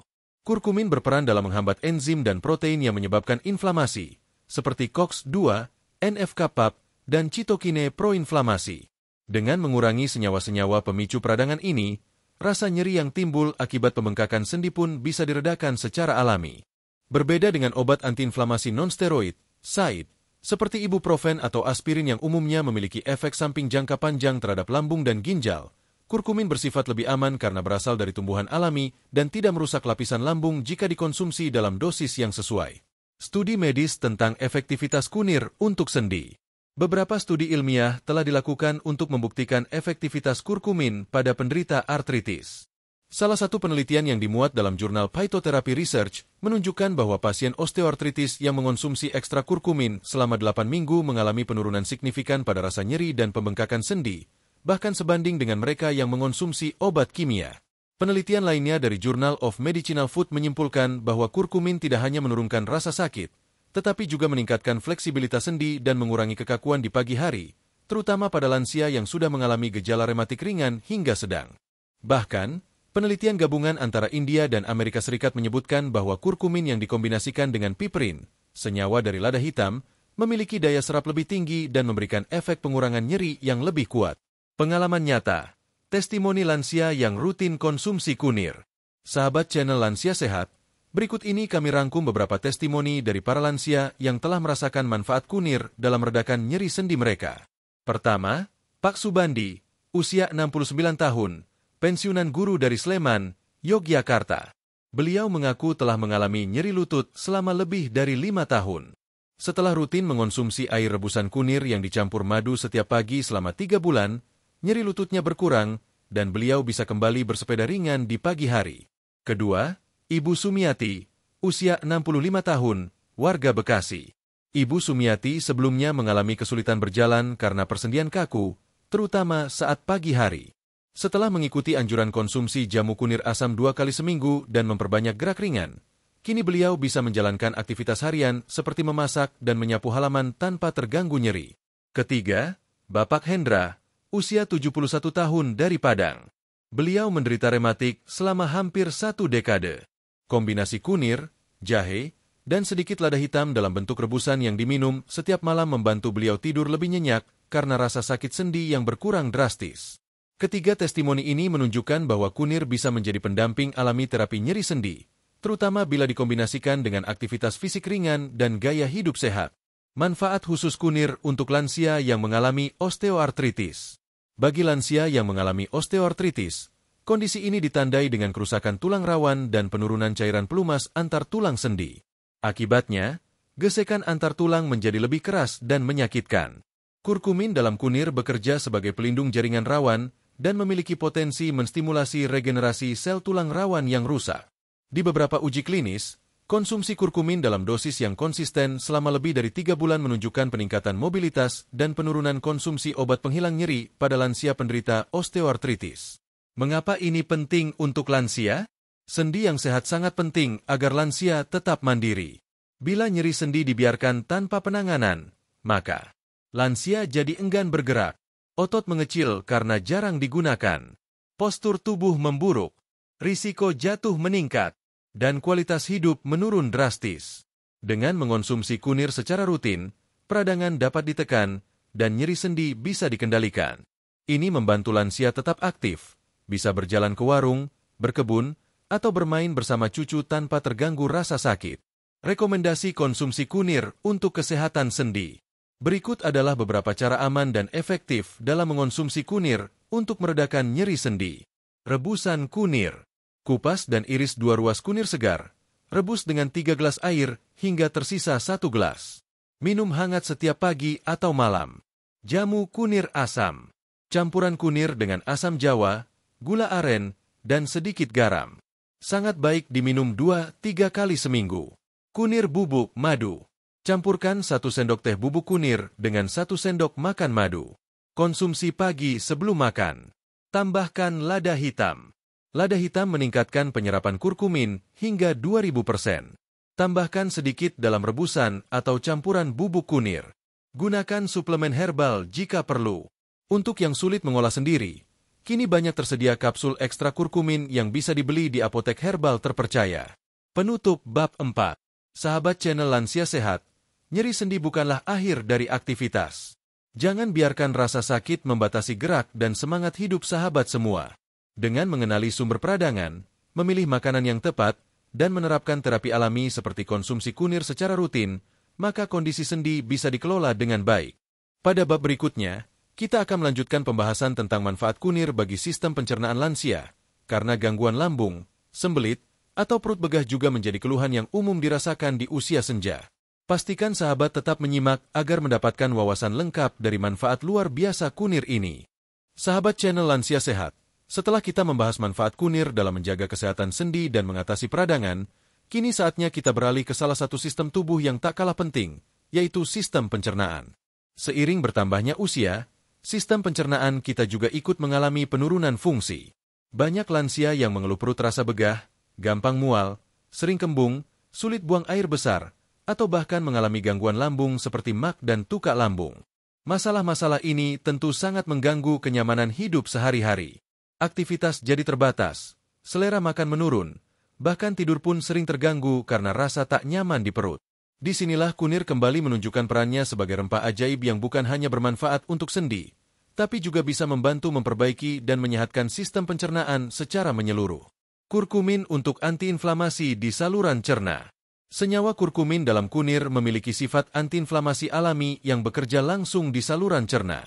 Kurkumin berperan dalam menghambat enzim dan protein yang menyebabkan inflamasi, seperti COX-2, NF-kappa, dan cytokine proinflamasi. Dengan mengurangi senyawa-senyawa pemicu peradangan ini, rasa nyeri yang timbul akibat pembengkakan sendi pun bisa diredakan secara alami. Berbeda dengan obat antiinflamasi nonsteroid, SAID, seperti ibuprofen atau aspirin yang umumnya memiliki efek samping jangka panjang terhadap lambung dan ginjal, kurkumin bersifat lebih aman karena berasal dari tumbuhan alami dan tidak merusak lapisan lambung jika dikonsumsi dalam dosis yang sesuai. Studi medis tentang efektivitas kunir untuk sendi. Beberapa studi ilmiah telah dilakukan untuk membuktikan efektivitas kurkumin pada penderita artritis. Salah satu penelitian yang dimuat dalam jurnal Phytotherapy Research menunjukkan bahwa pasien osteoartritis yang mengonsumsi ekstra kurkumin selama 8 minggu mengalami penurunan signifikan pada rasa nyeri dan pembengkakan sendi, bahkan sebanding dengan mereka yang mengonsumsi obat kimia. Penelitian lainnya dari Journal of Medicinal Food menyimpulkan bahwa kurkumin tidak hanya menurunkan rasa sakit, tetapi juga meningkatkan fleksibilitas sendi dan mengurangi kekakuan di pagi hari, terutama pada lansia yang sudah mengalami gejala rematik ringan hingga sedang. Bahkan, penelitian gabungan antara India dan Amerika Serikat menyebutkan bahwa kurkumin yang dikombinasikan dengan piperin, senyawa dari lada hitam, memiliki daya serap lebih tinggi dan memberikan efek pengurangan nyeri yang lebih kuat. Pengalaman nyata, testimoni lansia yang rutin konsumsi kunir. Sahabat channel Lansia Sehat, berikut ini kami rangkum beberapa testimoni dari para lansia yang telah merasakan manfaat kunir dalam meredakan nyeri sendi mereka. Pertama, Pak Subandi, usia 69 tahun, pensiunan guru dari Sleman, Yogyakarta. Beliau mengaku telah mengalami nyeri lutut selama lebih dari 5 tahun. Setelah rutin mengonsumsi air rebusan kunir yang dicampur madu setiap pagi selama 3 bulan, nyeri lututnya berkurang dan beliau bisa kembali bersepeda ringan di pagi hari. Kedua, Ibu Sumiati, usia 65 tahun, warga Bekasi. Ibu Sumiati sebelumnya mengalami kesulitan berjalan karena persendian kaku, terutama saat pagi hari. Setelah mengikuti anjuran konsumsi jamu kunir asam 2 kali seminggu dan memperbanyak gerak ringan, kini beliau bisa menjalankan aktivitas harian seperti memasak dan menyapu halaman tanpa terganggu nyeri. Ketiga, Bapak Hendra, usia 71 tahun dari Padang. Beliau menderita rematik selama hampir 1 dekade. Kombinasi kunir, jahe, dan sedikit lada hitam dalam bentuk rebusan yang diminum setiap malam membantu beliau tidur lebih nyenyak karena rasa sakit sendi yang berkurang drastis. Ketiga testimoni ini menunjukkan bahwa kunir bisa menjadi pendamping alami terapi nyeri sendi, terutama bila dikombinasikan dengan aktivitas fisik ringan dan gaya hidup sehat. Manfaat khusus kunir untuk lansia yang mengalami osteoartritis. Bagi lansia yang mengalami osteoartritis, kondisi ini ditandai dengan kerusakan tulang rawan dan penurunan cairan pelumas antar tulang sendi. Akibatnya, gesekan antar tulang menjadi lebih keras dan menyakitkan. Kurkumin dalam kunir bekerja sebagai pelindung jaringan rawan dan memiliki potensi menstimulasi regenerasi sel tulang rawan yang rusak. Di beberapa uji klinis, konsumsi kurkumin dalam dosis yang konsisten selama lebih dari 3 bulan menunjukkan peningkatan mobilitas dan penurunan konsumsi obat penghilang nyeri pada lansia penderita osteoartritis. Mengapa ini penting untuk lansia? Sendi yang sehat sangat penting agar lansia tetap mandiri. Bila nyeri sendi dibiarkan tanpa penanganan, maka lansia jadi enggan bergerak, otot mengecil karena jarang digunakan, postur tubuh memburuk, risiko jatuh meningkat, dan kualitas hidup menurun drastis. Dengan mengonsumsi kunir secara rutin, peradangan dapat ditekan dan nyeri sendi bisa dikendalikan. Ini membantu lansia tetap aktif, bisa berjalan ke warung, berkebun, atau bermain bersama cucu tanpa terganggu rasa sakit. Rekomendasi konsumsi kunir untuk kesehatan sendi. Berikut adalah beberapa cara aman dan efektif dalam mengonsumsi kunir untuk meredakan nyeri sendi. Rebusan kunir. Kupas dan iris 2 ruas kunir segar. Rebus dengan 3 gelas air hingga tersisa 1 gelas. Minum hangat setiap pagi atau malam. Jamu kunir asam. Campuran kunir dengan asam jawa, gula aren, dan sedikit garam. Sangat baik diminum 2-3 kali seminggu. Kunir bubuk madu. Campurkan 1 sendok teh bubuk kunir dengan 1 sendok makan madu. Konsumsi pagi sebelum makan. Tambahkan lada hitam. Lada hitam meningkatkan penyerapan kurkumin hingga 2000%. Tambahkan sedikit dalam rebusan atau campuran bubuk kunir. Gunakan suplemen herbal jika perlu. Untuk yang sulit mengolah sendiri, kini banyak tersedia kapsul ekstra kurkumin yang bisa dibeli di apotek herbal terpercaya. Penutup bab 4. Sahabat channel Lansia Sehat, nyeri sendi bukanlah akhir dari aktivitas. Jangan biarkan rasa sakit membatasi gerak dan semangat hidup sahabat semua. Dengan mengenali sumber peradangan, memilih makanan yang tepat, dan menerapkan terapi alami seperti konsumsi kunir secara rutin, maka kondisi sendi bisa dikelola dengan baik. Pada bab berikutnya, kita akan melanjutkan pembahasan tentang manfaat kunir bagi sistem pencernaan lansia, karena gangguan lambung, sembelit, atau perut begah juga menjadi keluhan yang umum dirasakan di usia senja. Pastikan sahabat tetap menyimak agar mendapatkan wawasan lengkap dari manfaat luar biasa kunir ini. Sahabat channel Lansia Sehat, setelah kita membahas manfaat kunir dalam menjaga kesehatan sendi dan mengatasi peradangan, kini saatnya kita beralih ke salah satu sistem tubuh yang tak kalah penting, yaitu sistem pencernaan. Seiring bertambahnya usia, sistem pencernaan kita juga ikut mengalami penurunan fungsi. Banyak lansia yang mengeluh perut rasa begah, gampang mual, sering kembung, sulit buang air besar, atau bahkan mengalami gangguan lambung seperti mak dan tukak lambung. Masalah-masalah ini tentu sangat mengganggu kenyamanan hidup sehari-hari. Aktivitas jadi terbatas, selera makan menurun, bahkan tidur pun sering terganggu karena rasa tak nyaman di perut. Disinilah kunir kembali menunjukkan perannya sebagai rempah ajaib yang bukan hanya bermanfaat untuk sendi, tapi juga bisa membantu memperbaiki dan menyehatkan sistem pencernaan secara menyeluruh. Kurkumin untuk antiinflamasi di saluran cerna. Senyawa kurkumin dalam kunir memiliki sifat antiinflamasi alami yang bekerja langsung di saluran cerna.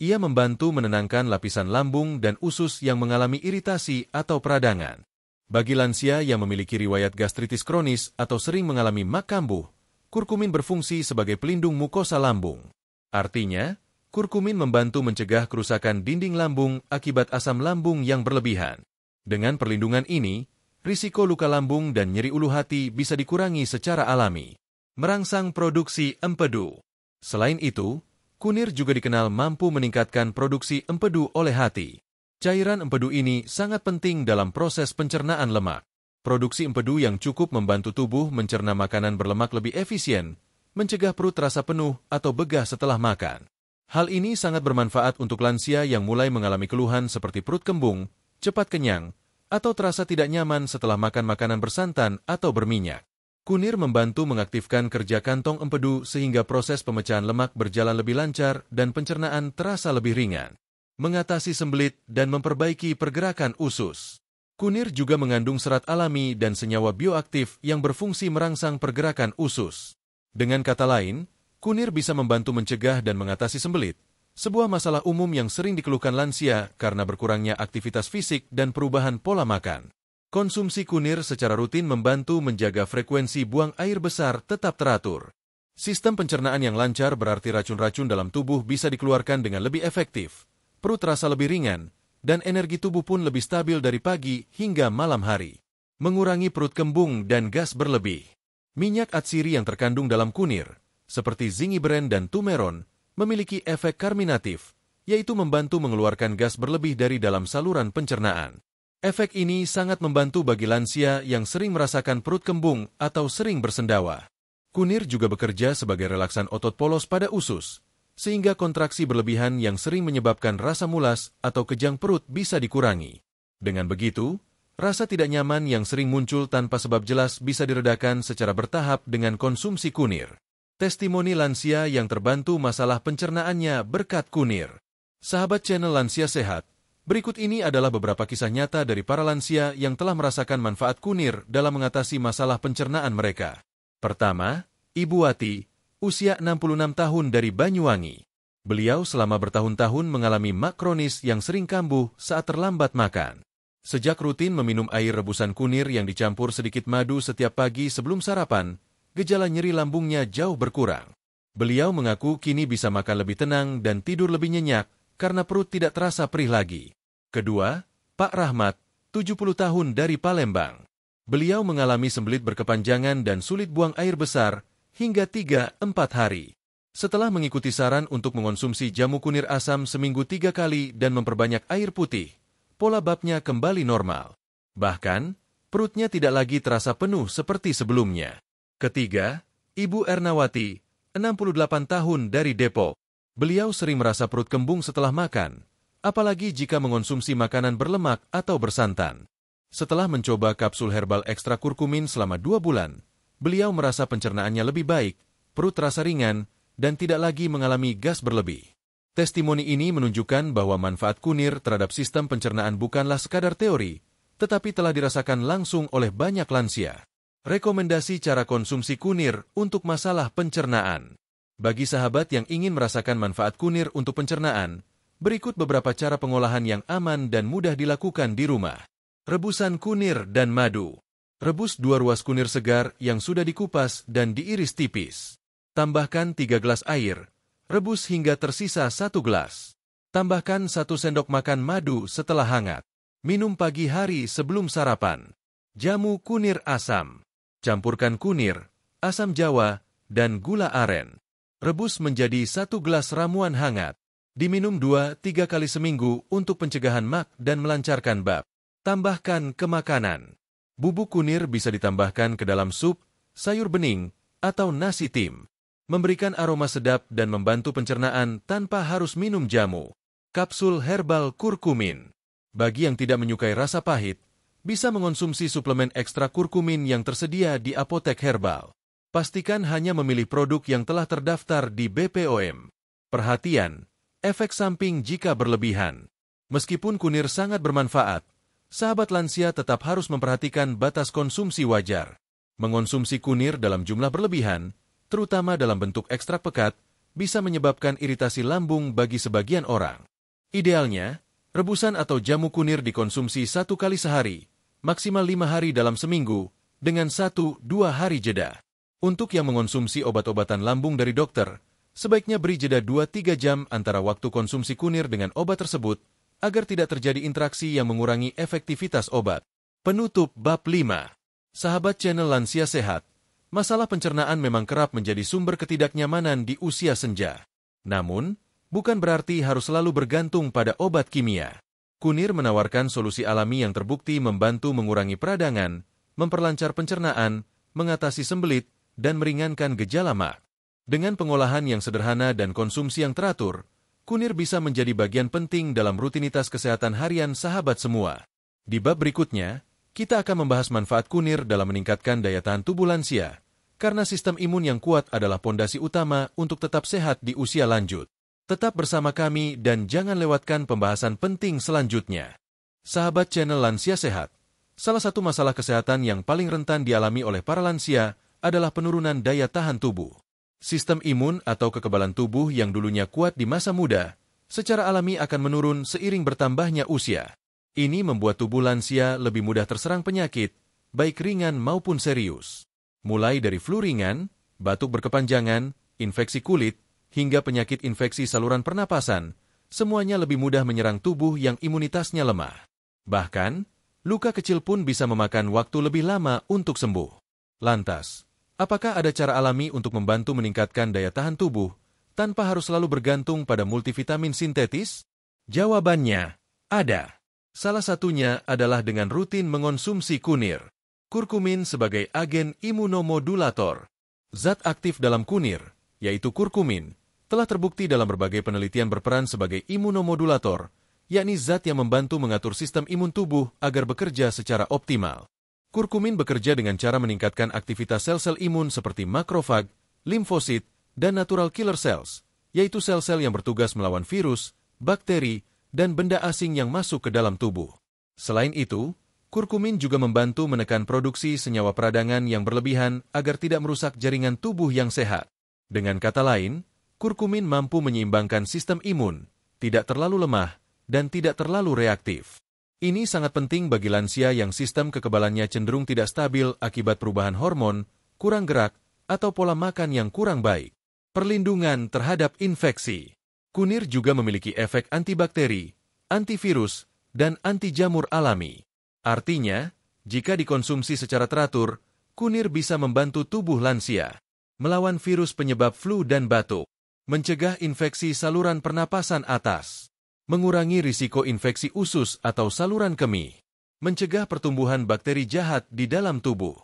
Ia membantu menenangkan lapisan lambung dan usus yang mengalami iritasi atau peradangan. Bagi lansia yang memiliki riwayat gastritis kronis atau sering mengalami mak kambuh, kurkumin berfungsi sebagai pelindung mukosa lambung. Artinya, kurkumin membantu mencegah kerusakan dinding lambung akibat asam lambung yang berlebihan. Dengan perlindungan ini, risiko luka lambung dan nyeri ulu hati bisa dikurangi secara alami. Merangsang produksi empedu. Selain itu, kunir juga dikenal mampu meningkatkan produksi empedu oleh hati. Cairan empedu ini sangat penting dalam proses pencernaan lemak. Produksi empedu yang cukup membantu tubuh mencerna makanan berlemak lebih efisien, mencegah perut terasa penuh atau begah setelah makan. Hal ini sangat bermanfaat untuk lansia yang mulai mengalami keluhan seperti perut kembung, cepat kenyang, atau terasa tidak nyaman setelah makan makanan bersantan atau berminyak. Kunir membantu mengaktifkan kerja kantong empedu sehingga proses pemecahan lemak berjalan lebih lancar dan pencernaan terasa lebih ringan. Mengatasi sembelit dan memperbaiki pergerakan usus. Kunir juga mengandung serat alami dan senyawa bioaktif yang berfungsi merangsang pergerakan usus. Dengan kata lain, kunir bisa membantu mencegah dan mengatasi sembelit, sebuah masalah umum yang sering dikeluhkan lansia karena berkurangnya aktivitas fisik dan perubahan pola makan. Konsumsi kunir secara rutin membantu menjaga frekuensi buang air besar tetap teratur. Sistem pencernaan yang lancar berarti racun-racun dalam tubuh bisa dikeluarkan dengan lebih efektif, perut terasa lebih ringan, dan energi tubuh pun lebih stabil dari pagi hingga malam hari. Mengurangi perut kembung dan gas berlebih. Minyak atsiri yang terkandung dalam kunir, seperti zingiberin dan tumeron, memiliki efek karminatif, yaitu membantu mengeluarkan gas berlebih dari dalam saluran pencernaan. Efek ini sangat membantu bagi lansia yang sering merasakan perut kembung atau sering bersendawa. Kunir juga bekerja sebagai relaksan otot polos pada usus, sehingga kontraksi berlebihan yang sering menyebabkan rasa mulas atau kejang perut bisa dikurangi. Dengan begitu, rasa tidak nyaman yang sering muncul tanpa sebab jelas bisa diredakan secara bertahap dengan konsumsi kunir. Testimoni lansia yang terbantu masalah pencernaannya berkat kunir. Sahabat channel Lansia Sehat, berikut ini adalah beberapa kisah nyata dari para lansia yang telah merasakan manfaat kunir dalam mengatasi masalah pencernaan mereka. Pertama, Ibu Wati, usia 66 tahun dari Banyuwangi. Beliau selama bertahun-tahun mengalami mak kronis yang sering kambuh saat terlambat makan. Sejak rutin meminum air rebusan kunir yang dicampur sedikit madu setiap pagi sebelum sarapan, gejala nyeri lambungnya jauh berkurang. Beliau mengaku kini bisa makan lebih tenang dan tidur lebih nyenyak, karena perut tidak terasa perih lagi. Kedua, Pak Rahmat, 70 tahun dari Palembang. Beliau mengalami sembelit berkepanjangan dan sulit buang air besar hingga 3-4 hari. Setelah mengikuti saran untuk mengonsumsi jamu kunir asam seminggu 3 kali dan memperbanyak air putih, pola babnya kembali normal. Bahkan, perutnya tidak lagi terasa penuh seperti sebelumnya. Ketiga, Ibu Ernawati, 68 tahun dari Depok. Beliau sering merasa perut kembung setelah makan, apalagi jika mengonsumsi makanan berlemak atau bersantan. Setelah mencoba kapsul herbal ekstra kurkumin selama 2 bulan, beliau merasa pencernaannya lebih baik, perut terasa ringan, dan tidak lagi mengalami gas berlebih. Testimoni ini menunjukkan bahwa manfaat kunir terhadap sistem pencernaan bukanlah sekadar teori, tetapi telah dirasakan langsung oleh banyak lansia. Rekomendasi cara konsumsi kunir untuk masalah pencernaan. Bagi sahabat yang ingin merasakan manfaat kunir untuk pencernaan, berikut beberapa cara pengolahan yang aman dan mudah dilakukan di rumah. Rebusan kunir dan madu. Rebus 2 ruas kunir segar yang sudah dikupas dan diiris tipis. Tambahkan 3 gelas air. Rebus hingga tersisa 1 gelas. Tambahkan 1 sendok makan madu setelah hangat. Minum pagi hari sebelum sarapan. Jamu kunir asam. Campurkan kunir, asam jawa, dan gula aren. Rebus menjadi 1 gelas ramuan hangat. Diminum 2-3 kali seminggu untuk pencegahan mak dan melancarkan bab. Tambahkan ke makanan. Bubuk kunir bisa ditambahkan ke dalam sup, sayur bening, atau nasi tim. Memberikan aroma sedap dan membantu pencernaan tanpa harus minum jamu. Kapsul herbal kurkumin. Bagi yang tidak menyukai rasa pahit, bisa mengonsumsi suplemen ekstra kurkumin yang tersedia di apotek herbal. Pastikan hanya memilih produk yang telah terdaftar di BPOM. Perhatian, efek samping jika berlebihan. Meskipun kunir sangat bermanfaat, sahabat lansia tetap harus memperhatikan batas konsumsi wajar. Mengonsumsi kunir dalam jumlah berlebihan, terutama dalam bentuk ekstrak pekat, bisa menyebabkan iritasi lambung bagi sebagian orang. Idealnya, rebusan atau jamu kunir dikonsumsi 1 kali sehari, maksimal 5 hari dalam seminggu, dengan 1-2 hari jeda. Untuk yang mengonsumsi obat-obatan lambung dari dokter, sebaiknya beri jeda 2-3 jam antara waktu konsumsi kunir dengan obat tersebut, agar tidak terjadi interaksi yang mengurangi efektivitas obat. Penutup bab 5. Sahabat channel Lansia Sehat, masalah pencernaan memang kerap menjadi sumber ketidaknyamanan di usia senja. Namun, bukan berarti harus selalu bergantung pada obat kimia. Kunir menawarkan solusi alami yang terbukti membantu mengurangi peradangan, memperlancar pencernaan, mengatasi sembelit, dan meringankan gejala mak. Dengan pengolahan yang sederhana dan konsumsi yang teratur, kunir bisa menjadi bagian penting dalam rutinitas kesehatan harian sahabat semua. Di bab berikutnya, kita akan membahas manfaat kunir dalam meningkatkan daya tahan tubuh lansia, karena sistem imun yang kuat adalah pondasi utama untuk tetap sehat di usia lanjut. Tetap bersama kami dan jangan lewatkan pembahasan penting selanjutnya. Sahabat channel Lansia Sehat, salah satu masalah kesehatan yang paling rentan dialami oleh para lansia adalah penurunan daya tahan tubuh. Sistem imun atau kekebalan tubuh yang dulunya kuat di masa muda, secara alami akan menurun seiring bertambahnya usia. Ini membuat tubuh lansia lebih mudah terserang penyakit, baik ringan maupun serius. Mulai dari flu ringan, batuk berkepanjangan, infeksi kulit, hingga penyakit infeksi saluran pernapasan, semuanya lebih mudah menyerang tubuh yang imunitasnya lemah. Bahkan, luka kecil pun bisa memakan waktu lebih lama untuk sembuh. Lantas, apakah ada cara alami untuk membantu meningkatkan daya tahan tubuh, tanpa harus selalu bergantung pada multivitamin sintetis? Jawabannya, ada. Salah satunya adalah dengan rutin mengonsumsi kunir. Kurkumin sebagai agen imunomodulator. Zat aktif dalam kunir, yaitu kurkumin, telah terbukti dalam berbagai penelitian berperan sebagai imunomodulator, yakni zat yang membantu mengatur sistem imun tubuh agar bekerja secara optimal. Kurkumin bekerja dengan cara meningkatkan aktivitas sel-sel imun seperti makrofag, limfosit, dan natural killer cells, yaitu sel-sel yang bertugas melawan virus, bakteri, dan benda asing yang masuk ke dalam tubuh. Selain itu, kurkumin juga membantu menekan produksi senyawa peradangan yang berlebihan agar tidak merusak jaringan tubuh yang sehat. Dengan kata lain, kurkumin mampu menyeimbangkan sistem imun, tidak terlalu lemah, dan tidak terlalu reaktif. Ini sangat penting bagi lansia yang sistem kekebalannya cenderung tidak stabil akibat perubahan hormon, kurang gerak, atau pola makan yang kurang baik. Perlindungan terhadap infeksi. Kunir juga memiliki efek antibakteri, antivirus, dan anti jamur alami. Artinya, jika dikonsumsi secara teratur, kunir bisa membantu tubuh lansia melawan virus penyebab flu dan batuk, mencegah infeksi saluran pernapasan atas, mengurangi risiko infeksi usus atau saluran kemih, mencegah pertumbuhan bakteri jahat di dalam tubuh.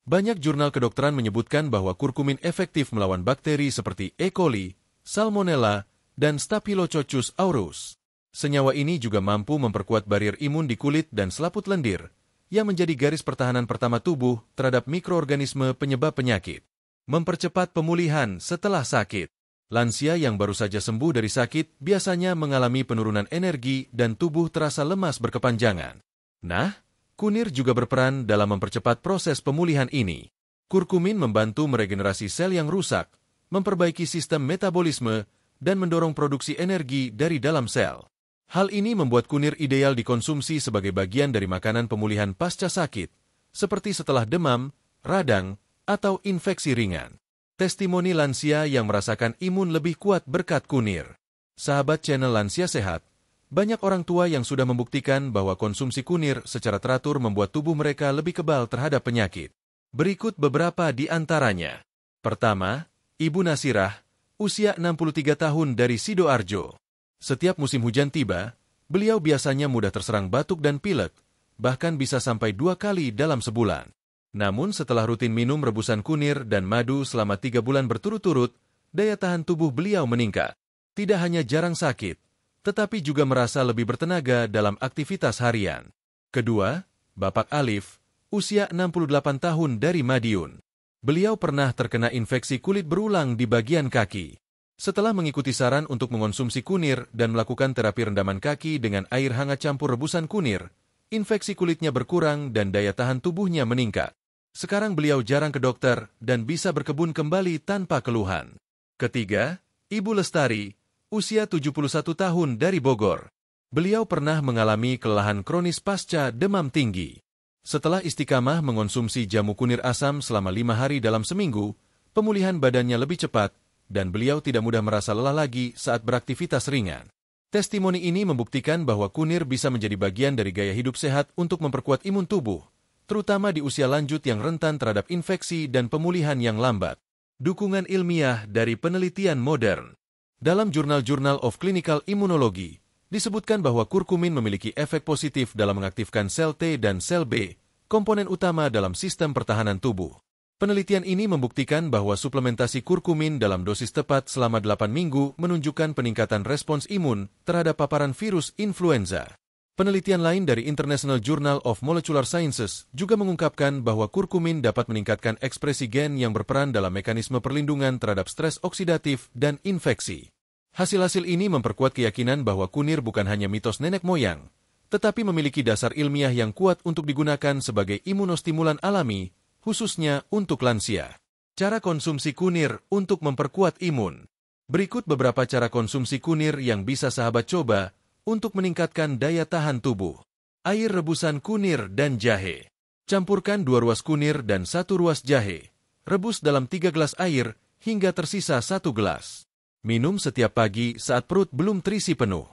Banyak jurnal kedokteran menyebutkan bahwa kurkumin efektif melawan bakteri seperti E. coli, Salmonella, dan Staphylococcus aureus. Senyawa ini juga mampu memperkuat barrier imun di kulit dan selaput lendir, yang menjadi garis pertahanan pertama tubuh terhadap mikroorganisme penyebab penyakit. Mempercepat pemulihan setelah sakit. Lansia yang baru saja sembuh dari sakit biasanya mengalami penurunan energi dan tubuh terasa lemas berkepanjangan. Nah, kunir juga berperan dalam mempercepat proses pemulihan ini. Kurkumin membantu meregenerasi sel yang rusak, memperbaiki sistem metabolisme, dan mendorong produksi energi dari dalam sel. Hal ini membuat kunir ideal dikonsumsi sebagai bagian dari makanan pemulihan pasca sakit, seperti setelah demam, radang, atau infeksi ringan. Testimoni lansia yang merasakan imun lebih kuat berkat kunir. Sahabat channel Lansia Sehat, banyak orang tua yang sudah membuktikan bahwa konsumsi kunir secara teratur membuat tubuh mereka lebih kebal terhadap penyakit. Berikut beberapa di antaranya. Pertama, Ibu Nasirah, usia 63 tahun dari Sidoarjo. Setiap musim hujan tiba, beliau biasanya mudah terserang batuk dan pilek, bahkan bisa sampai 2 kali dalam sebulan. Namun setelah rutin minum rebusan kunir dan madu selama 3 bulan berturut-turut, daya tahan tubuh beliau meningkat. Tidak hanya jarang sakit, tetapi juga merasa lebih bertenaga dalam aktivitas harian. Kedua, Bapak Alif, usia 68 tahun dari Madiun. Beliau pernah terkena infeksi kulit berulang di bagian kaki. Setelah mengikuti saran untuk mengonsumsi kunir dan melakukan terapi rendaman kaki dengan air hangat campur rebusan kunir, infeksi kulitnya berkurang dan daya tahan tubuhnya meningkat. Sekarang beliau jarang ke dokter dan bisa berkebun kembali tanpa keluhan. Ketiga, Ibu Lestari, usia 71 tahun dari Bogor. Beliau pernah mengalami kelelahan kronis pasca demam tinggi. Setelah istiqamah mengonsumsi jamu kunir asam selama 5 hari dalam seminggu, pemulihan badannya lebih cepat dan beliau tidak mudah merasa lelah lagi saat beraktivitas ringan. Testimoni ini membuktikan bahwa kunir bisa menjadi bagian dari gaya hidup sehat untuk memperkuat imun tubuh, terutama di usia lanjut yang rentan terhadap infeksi dan pemulihan yang lambat. Dukungan ilmiah dari penelitian modern. Dalam jurnal-jurnal of Clinical Immunology, disebutkan bahwa kurkumin memiliki efek positif dalam mengaktifkan sel T dan sel B, komponen utama dalam sistem pertahanan tubuh. Penelitian ini membuktikan bahwa suplementasi kurkumin dalam dosis tepat selama 8 minggu menunjukkan peningkatan respons imun terhadap paparan virus influenza. Penelitian lain dari International Journal of Molecular Sciences juga mengungkapkan bahwa kurkumin dapat meningkatkan ekspresi gen yang berperan dalam mekanisme perlindungan terhadap stres oksidatif dan infeksi. Hasil-hasil ini memperkuat keyakinan bahwa kunir bukan hanya mitos nenek moyang, tetapi memiliki dasar ilmiah yang kuat untuk digunakan sebagai imunostimulan alami, khususnya untuk lansia. Cara konsumsi kunir untuk memperkuat imun. Berikut beberapa cara konsumsi kunir yang bisa sahabat coba untuk meningkatkan daya tahan tubuh. Air rebusan kunir dan jahe. Campurkan 2 ruas kunir dan 1 ruas jahe. Rebus dalam 3 gelas air hingga tersisa 1 gelas. Minum setiap pagi saat perut belum terisi penuh.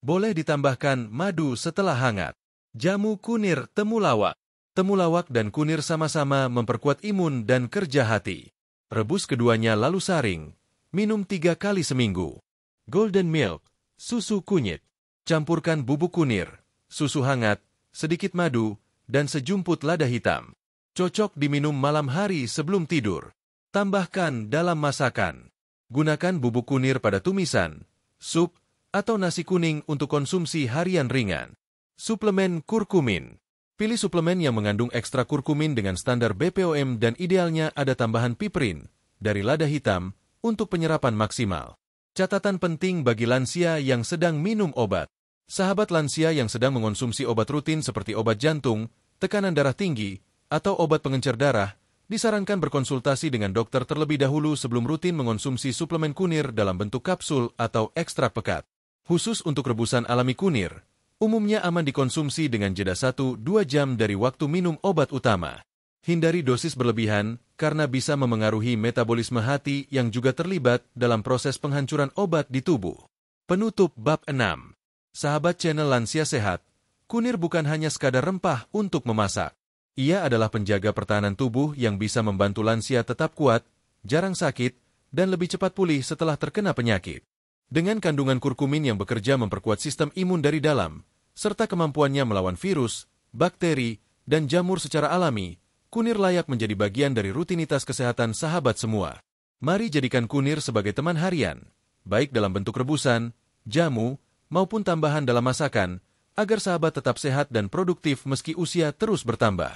Boleh ditambahkan madu setelah hangat. Jamu kunir temulawak. Temulawak dan kunir sama-sama memperkuat imun dan kerja hati. Rebus keduanya lalu saring. Minum 3 kali seminggu. Golden milk, susu kunyit. Campurkan bubuk kunir, susu hangat, sedikit madu, dan sejumput lada hitam. Cocok diminum malam hari sebelum tidur. Tambahkan dalam masakan. Gunakan bubuk kunir pada tumisan, sup, atau nasi kuning untuk konsumsi harian ringan. Suplemen kurkumin. Pilih suplemen yang mengandung ekstra kurkumin dengan standar BPOM dan idealnya ada tambahan piperin dari lada hitam untuk penyerapan maksimal. Catatan penting bagi lansia yang sedang minum obat. Sahabat lansia yang sedang mengonsumsi obat rutin seperti obat jantung, tekanan darah tinggi, atau obat pengencer darah, disarankan berkonsultasi dengan dokter terlebih dahulu sebelum rutin mengonsumsi suplemen kunir dalam bentuk kapsul atau ekstrak pekat. Khusus untuk rebusan alami kunir, umumnya aman dikonsumsi dengan jeda 1-2 jam dari waktu minum obat utama. Hindari dosis berlebihan karena bisa memengaruhi metabolisme hati yang juga terlibat dalam proses penghancuran obat di tubuh. Penutup bab 6. Sahabat channel Lansia Sehat, kunir bukan hanya sekadar rempah untuk memasak. Ia adalah penjaga pertahanan tubuh yang bisa membantu lansia tetap kuat, jarang sakit, dan lebih cepat pulih setelah terkena penyakit. Dengan kandungan kurkumin yang bekerja memperkuat sistem imun dari dalam, serta kemampuannya melawan virus, bakteri, dan jamur secara alami, kunir layak menjadi bagian dari rutinitas kesehatan sahabat semua. Mari jadikan kunir sebagai teman harian, baik dalam bentuk rebusan, jamu, maupun tambahan dalam masakan, agar sahabat tetap sehat dan produktif meski usia terus bertambah.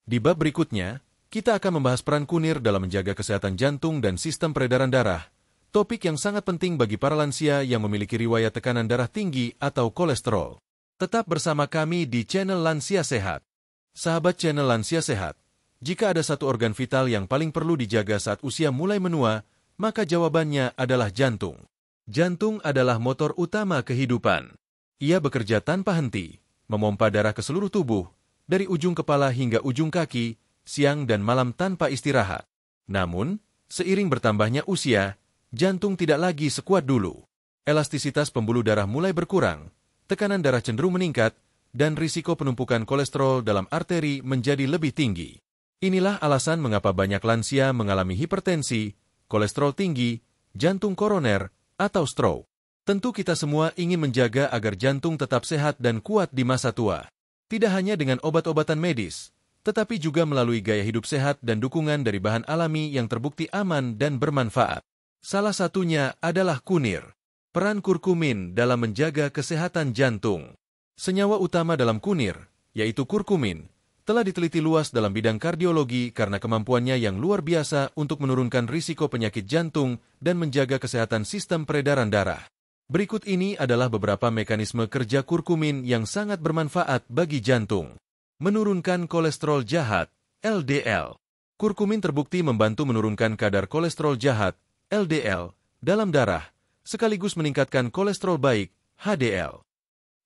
Di bab berikutnya, kita akan membahas peran kunir dalam menjaga kesehatan jantung dan sistem peredaran darah, topik yang sangat penting bagi para lansia yang memiliki riwayat tekanan darah tinggi atau kolesterol. Tetap bersama kami di channel Lansia Sehat. Sahabat channel Lansia Sehat, jika ada satu organ vital yang paling perlu dijaga saat usia mulai menua, maka jawabannya adalah jantung. Jantung adalah motor utama kehidupan. Ia bekerja tanpa henti, memompa darah ke seluruh tubuh, dari ujung kepala hingga ujung kaki, siang dan malam tanpa istirahat. Namun, seiring bertambahnya usia, jantung tidak lagi sekuat dulu. Elastisitas pembuluh darah mulai berkurang, tekanan darah cenderung meningkat, dan risiko penumpukan kolesterol dalam arteri menjadi lebih tinggi. Inilah alasan mengapa banyak lansia mengalami hipertensi, kolesterol tinggi, jantung koroner, atau stroke. Tentu kita semua ingin menjaga agar jantung tetap sehat dan kuat di masa tua. Tidak hanya dengan obat-obatan medis, tetapi juga melalui gaya hidup sehat dan dukungan dari bahan alami yang terbukti aman dan bermanfaat. Salah satunya adalah kunir. Peran kurkumin dalam menjaga kesehatan jantung. Senyawa utama dalam kunir, yaitu kurkumin, telah diteliti luas dalam bidang kardiologi karena kemampuannya yang luar biasa untuk menurunkan risiko penyakit jantung dan menjaga kesehatan sistem peredaran darah. Berikut ini adalah beberapa mekanisme kerja kurkumin yang sangat bermanfaat bagi jantung. Menurunkan kolesterol jahat, LDL. Kurkumin terbukti membantu menurunkan kadar kolesterol jahat, LDL, dalam darah, sekaligus meningkatkan kolesterol baik, HDL.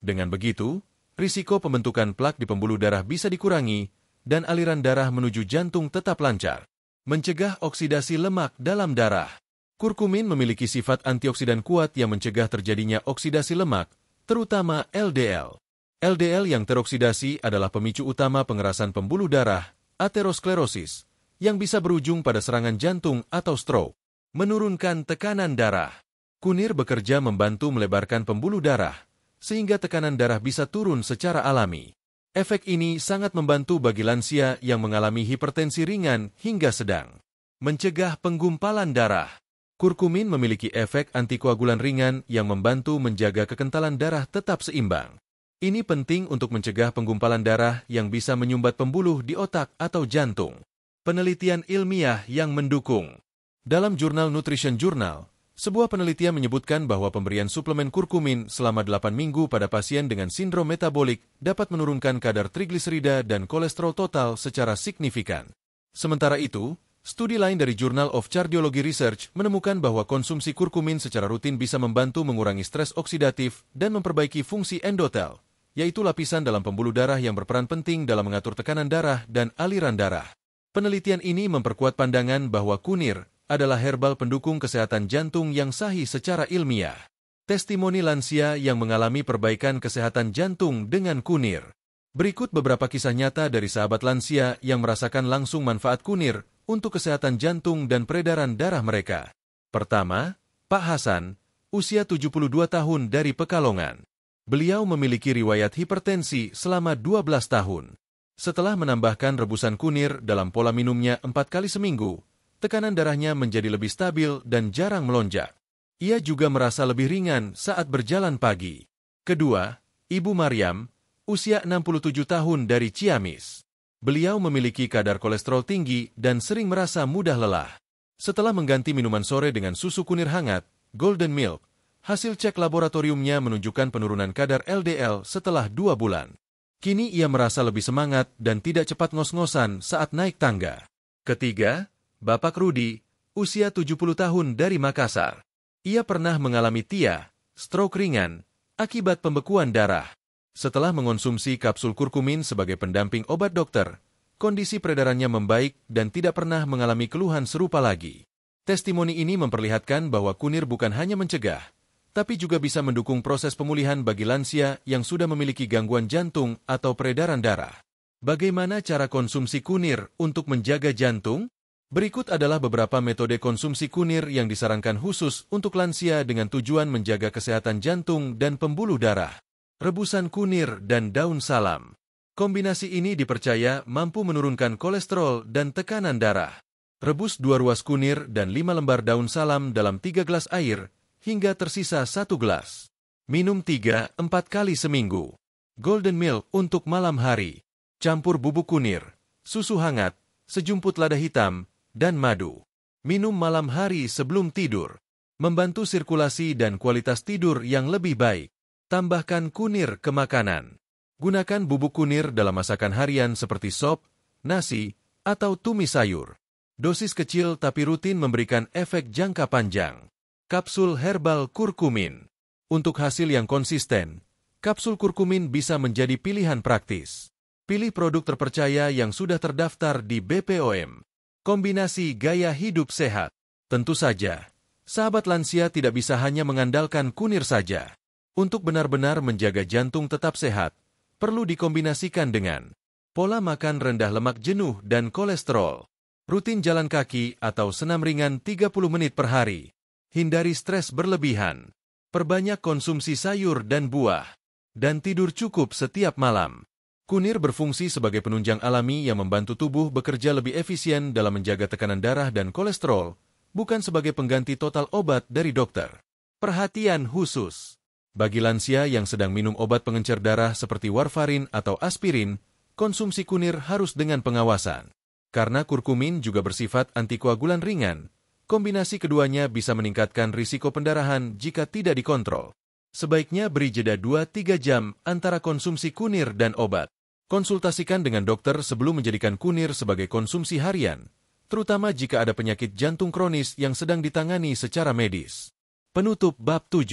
Dengan begitu, risiko pembentukan plak di pembuluh darah bisa dikurangi, dan aliran darah menuju jantung tetap lancar. Mencegah oksidasi lemak dalam darah. Kurkumin memiliki sifat antioksidan kuat yang mencegah terjadinya oksidasi lemak, terutama LDL. LDL yang teroksidasi adalah pemicu utama pengerasan pembuluh darah, aterosklerosis, yang bisa berujung pada serangan jantung atau stroke. Menurunkan tekanan darah. Kunir bekerja membantu melebarkan pembuluh darah, sehingga tekanan darah bisa turun secara alami. Efek ini sangat membantu bagi lansia yang mengalami hipertensi ringan hingga sedang. Mencegah penggumpalan darah. Kurkumin memiliki efek antikoagulan ringan yang membantu menjaga kekentalan darah tetap seimbang. Ini penting untuk mencegah penggumpalan darah yang bisa menyumbat pembuluh di otak atau jantung. Penelitian ilmiah yang mendukung. Dalam jurnal Nutrition Journal, sebuah penelitian menyebutkan bahwa pemberian suplemen kurkumin selama 8 minggu pada pasien dengan sindrom metabolik dapat menurunkan kadar trigliserida dan kolesterol total secara signifikan. Sementara itu, studi lain dari Journal of Cardiology Research menemukan bahwa konsumsi kurkumin secara rutin bisa membantu mengurangi stres oksidatif dan memperbaiki fungsi endotel, yaitu lapisan dalam pembuluh darah yang berperan penting dalam mengatur tekanan darah dan aliran darah. Penelitian ini memperkuat pandangan bahwa kunir adalah herbal pendukung kesehatan jantung yang sahih secara ilmiah. Testimoni lansia yang mengalami perbaikan kesehatan jantung dengan kunir. Berikut beberapa kisah nyata dari sahabat lansia yang merasakan langsung manfaat kunir untuk kesehatan jantung dan peredaran darah mereka. Pertama, Pak Hasan, usia 72 tahun dari Pekalongan. Beliau memiliki riwayat hipertensi selama 12 tahun. Setelah menambahkan rebusan kunir dalam pola minumnya 4 kali seminggu, tekanan darahnya menjadi lebih stabil dan jarang melonjak. Ia juga merasa lebih ringan saat berjalan pagi. Kedua, Ibu Maryam, usia 67 tahun dari Ciamis. Beliau memiliki kadar kolesterol tinggi dan sering merasa mudah lelah. Setelah mengganti minuman sore dengan susu kunir hangat, Golden Milk, hasil cek laboratoriumnya menunjukkan penurunan kadar LDL setelah 2 bulan. Kini ia merasa lebih semangat dan tidak cepat ngos-ngosan saat naik tangga. Ketiga, Bapak Rudi, usia 70 tahun dari Makassar. Ia pernah mengalami TIA, stroke ringan, akibat pembekuan darah. Setelah mengonsumsi kapsul kurkumin sebagai pendamping obat dokter, kondisi peredarannya membaik dan tidak pernah mengalami keluhan serupa lagi. Testimoni ini memperlihatkan bahwa kunir bukan hanya mencegah, tapi juga bisa mendukung proses pemulihan bagi lansia yang sudah memiliki gangguan jantung atau peredaran darah. Bagaimana cara konsumsi kunir untuk menjaga jantung? Berikut adalah beberapa metode konsumsi kunir yang disarankan khusus untuk lansia dengan tujuan menjaga kesehatan jantung dan pembuluh darah. Rebusan kunir dan daun salam. Kombinasi ini dipercaya mampu menurunkan kolesterol dan tekanan darah. Rebus 2 ruas kunir dan 5 lembar daun salam dalam 3 gelas air hingga tersisa 1 gelas. Minum 3-4 kali seminggu. Golden Milk untuk malam hari. Campur bubuk kunir, susu hangat, sejumput lada hitam, dan madu. Minum malam hari sebelum tidur. Membantu sirkulasi dan kualitas tidur yang lebih baik. Tambahkan kunir ke makanan. Gunakan bubuk kunir dalam masakan harian seperti sop, nasi, atau tumis sayur. Dosis kecil tapi rutin memberikan efek jangka panjang. Kapsul herbal kurkumin. Untuk hasil yang konsisten, kapsul kurkumin bisa menjadi pilihan praktis. Pilih produk terpercaya yang sudah terdaftar di BPOM. Kombinasi gaya hidup sehat. Tentu saja, sahabat lansia tidak bisa hanya mengandalkan kunir saja. Untuk benar-benar menjaga jantung tetap sehat, perlu dikombinasikan dengan pola makan rendah lemak jenuh dan kolesterol. Rutin jalan kaki atau senam ringan 30 menit per hari. Hindari stres berlebihan. Perbanyak konsumsi sayur dan buah. Dan tidur cukup setiap malam. Kunir berfungsi sebagai penunjang alami yang membantu tubuh bekerja lebih efisien dalam menjaga tekanan darah dan kolesterol, bukan sebagai pengganti total obat dari dokter. Perhatian khusus. Bagi lansia yang sedang minum obat pengencer darah seperti warfarin atau aspirin, konsumsi kunir harus dengan pengawasan. Karena kurkumin juga bersifat antikoagulan ringan, kombinasi keduanya bisa meningkatkan risiko pendarahan jika tidak dikontrol. Sebaiknya beri jeda 2-3 jam antara konsumsi kunir dan obat. Konsultasikan dengan dokter sebelum menjadikan kunir sebagai konsumsi harian, terutama jika ada penyakit jantung kronis yang sedang ditangani secara medis. Penutup bab 7.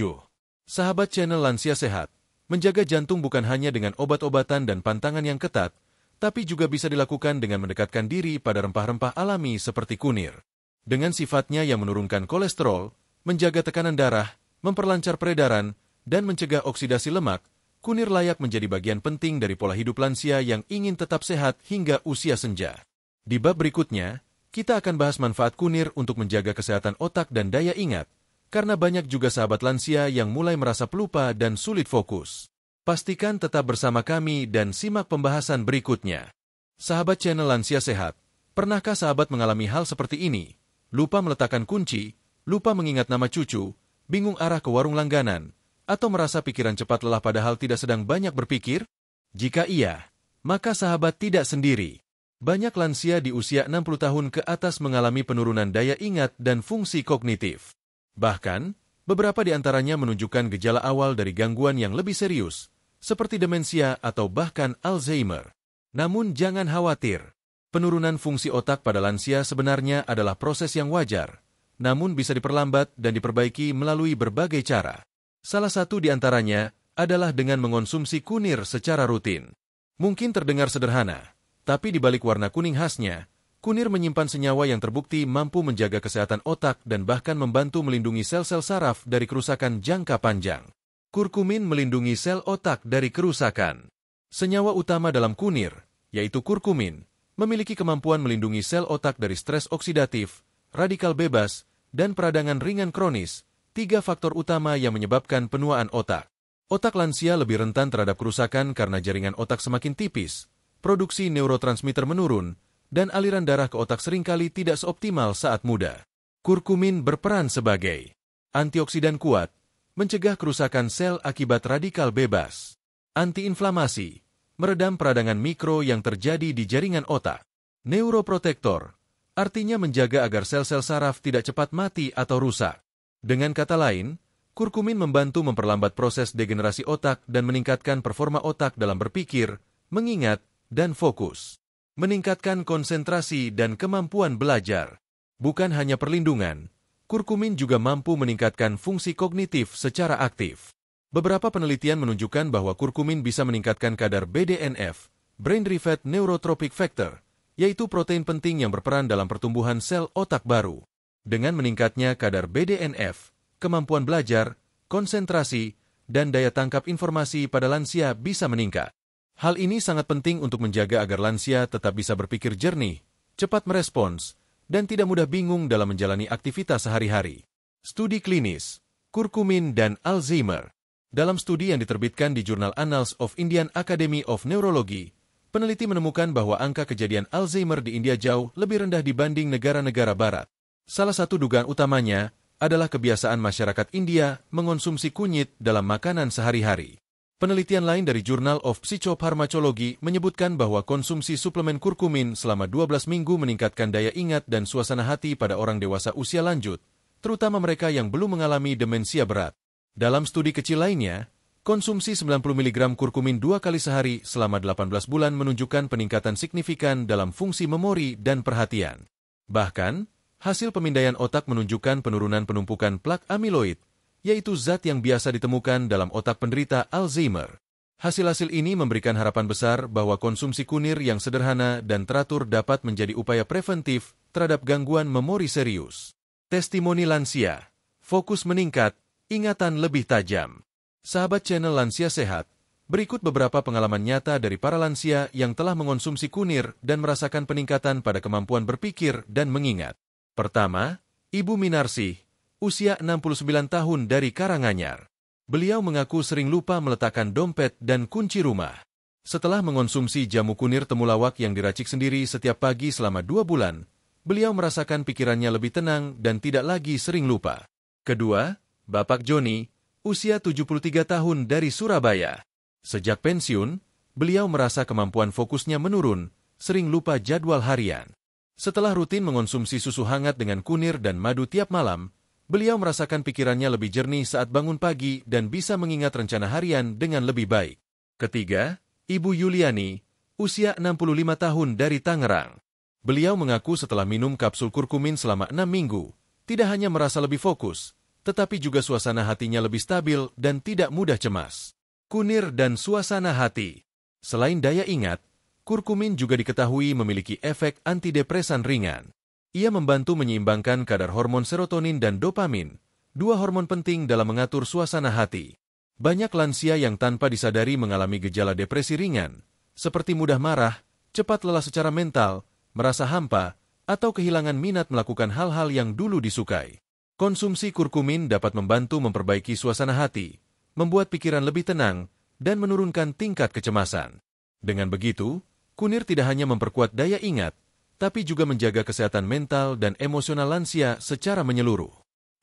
Sahabat channel Lansia Sehat, menjaga jantung bukan hanya dengan obat-obatan dan pantangan yang ketat, tapi juga bisa dilakukan dengan mendekatkan diri pada rempah-rempah alami seperti kunir. Dengan sifatnya yang menurunkan kolesterol, menjaga tekanan darah, memperlancar peredaran, dan mencegah oksidasi lemak, kunir layak menjadi bagian penting dari pola hidup lansia yang ingin tetap sehat hingga usia senja. Di bab berikutnya, kita akan bahas manfaat kunir untuk menjaga kesehatan otak dan daya ingat, karena banyak juga sahabat lansia yang mulai merasa pelupa dan sulit fokus. Pastikan tetap bersama kami dan simak pembahasan berikutnya. Sahabat channel Lansia Sehat, pernahkah sahabat mengalami hal seperti ini? Lupa meletakkan kunci, lupa mengingat nama cucu, bingung arah ke warung langganan, atau merasa pikiran cepat lelah padahal tidak sedang banyak berpikir? Jika iya, maka sahabat tidak sendiri. Banyak lansia di usia 60 tahun ke atas mengalami penurunan daya ingat dan fungsi kognitif. Bahkan, beberapa di antaranya menunjukkan gejala awal dari gangguan yang lebih serius, seperti demensia atau bahkan Alzheimer. Namun jangan khawatir. Penurunan fungsi otak pada lansia sebenarnya adalah proses yang wajar, namun bisa diperlambat dan diperbaiki melalui berbagai cara. Salah satu di antaranya adalah dengan mengonsumsi kunir secara rutin. Mungkin terdengar sederhana, tapi di balik warna kuning khasnya, kunir menyimpan senyawa yang terbukti mampu menjaga kesehatan otak dan bahkan membantu melindungi sel-sel saraf dari kerusakan jangka panjang. Kurkumin melindungi sel otak dari kerusakan. Senyawa utama dalam kunir, yaitu kurkumin, memiliki kemampuan melindungi sel otak dari stres oksidatif, radikal bebas, dan peradangan ringan kronis, 3 faktor utama yang menyebabkan penuaan otak. Otak lansia lebih rentan terhadap kerusakan karena jaringan otak semakin tipis, produksi neurotransmitter menurun, dan aliran darah ke otak seringkali tidak seoptimal saat muda. Kurkumin berperan sebagai antioksidan kuat, mencegah kerusakan sel akibat radikal bebas, antiinflamasi, meredam peradangan mikro yang terjadi di jaringan otak, neuroprotektor, artinya menjaga agar sel-sel saraf tidak cepat mati atau rusak. Dengan kata lain, kurkumin membantu memperlambat proses degenerasi otak dan meningkatkan performa otak dalam berpikir, mengingat, dan fokus. Meningkatkan konsentrasi dan kemampuan belajar. Bukan hanya perlindungan, kurkumin juga mampu meningkatkan fungsi kognitif secara aktif. Beberapa penelitian menunjukkan bahwa kurkumin bisa meningkatkan kadar BDNF, Brain-Derived Neurotrophic Factor, yaitu protein penting yang berperan dalam pertumbuhan sel otak baru. Dengan meningkatnya kadar BDNF, kemampuan belajar, konsentrasi, dan daya tangkap informasi pada lansia bisa meningkat. Hal ini sangat penting untuk menjaga agar lansia tetap bisa berpikir jernih, cepat merespons, dan tidak mudah bingung dalam menjalani aktivitas sehari-hari. Studi klinis, kurkumin dan Alzheimer. Dalam studi yang diterbitkan di jurnal Annals of Indian Academy of Neurology, Peneliti menemukan bahwa angka kejadian Alzheimer di India jauh lebih rendah dibanding negara-negara barat. Salah satu dugaan utamanya adalah kebiasaan masyarakat India mengonsumsi kunyit dalam makanan sehari-hari. Penelitian lain dari Journal of Psychopharmacology menyebutkan bahwa konsumsi suplemen kurkumin selama 12 minggu meningkatkan daya ingat dan suasana hati pada orang dewasa usia lanjut, terutama mereka yang belum mengalami demensia berat. Dalam studi kecil lainnya, konsumsi 90 mg kurkumin 2 kali sehari selama 18 bulan menunjukkan peningkatan signifikan dalam fungsi memori dan perhatian. Bahkan, hasil pemindaian otak menunjukkan penurunan penumpukan plak amiloid, yaitu zat yang biasa ditemukan dalam otak penderita Alzheimer. Hasil-hasil ini memberikan harapan besar bahwa konsumsi kunir yang sederhana dan teratur dapat menjadi upaya preventif terhadap gangguan memori serius. Testimoni lansia, fokus meningkat, ingatan lebih tajam. Sahabat channel Lansia Sehat, berikut beberapa pengalaman nyata dari para lansia yang telah mengonsumsi kunir dan merasakan peningkatan pada kemampuan berpikir dan mengingat. Pertama, Ibu Minarsih, usia 69 tahun dari Karanganyar. Beliau mengaku sering lupa meletakkan dompet dan kunci rumah. Setelah mengonsumsi jamu kunir temulawak yang diracik sendiri setiap pagi selama 2 bulan, beliau merasakan pikirannya lebih tenang dan tidak lagi sering lupa. Kedua, Bapak Joni, usia 73 tahun dari Surabaya. Sejak pensiun, beliau merasa kemampuan fokusnya menurun, sering lupa jadwal harian. Setelah rutin mengonsumsi susu hangat dengan kunir dan madu tiap malam, beliau merasakan pikirannya lebih jernih saat bangun pagi dan bisa mengingat rencana harian dengan lebih baik. Ketiga, Ibu Yuliani, usia 65 tahun dari Tangerang. Beliau mengaku setelah minum kapsul kurkumin selama 6 minggu, tidak hanya merasa lebih fokus, tetapi juga suasana hatinya lebih stabil dan tidak mudah cemas. Kunir dan suasana hati. Selain daya ingat, kurkumin juga diketahui memiliki efek antidepresan ringan. Ia membantu menyeimbangkan kadar hormon serotonin dan dopamin, 2 hormon penting dalam mengatur suasana hati. Banyak lansia yang tanpa disadari mengalami gejala depresi ringan, seperti mudah marah, cepat lelah secara mental, merasa hampa, atau kehilangan minat melakukan hal-hal yang dulu disukai. Konsumsi kurkumin dapat membantu memperbaiki suasana hati, membuat pikiran lebih tenang, dan menurunkan tingkat kecemasan. Dengan begitu, kunir tidak hanya memperkuat daya ingat, tapi juga menjaga kesehatan mental dan emosional lansia secara menyeluruh.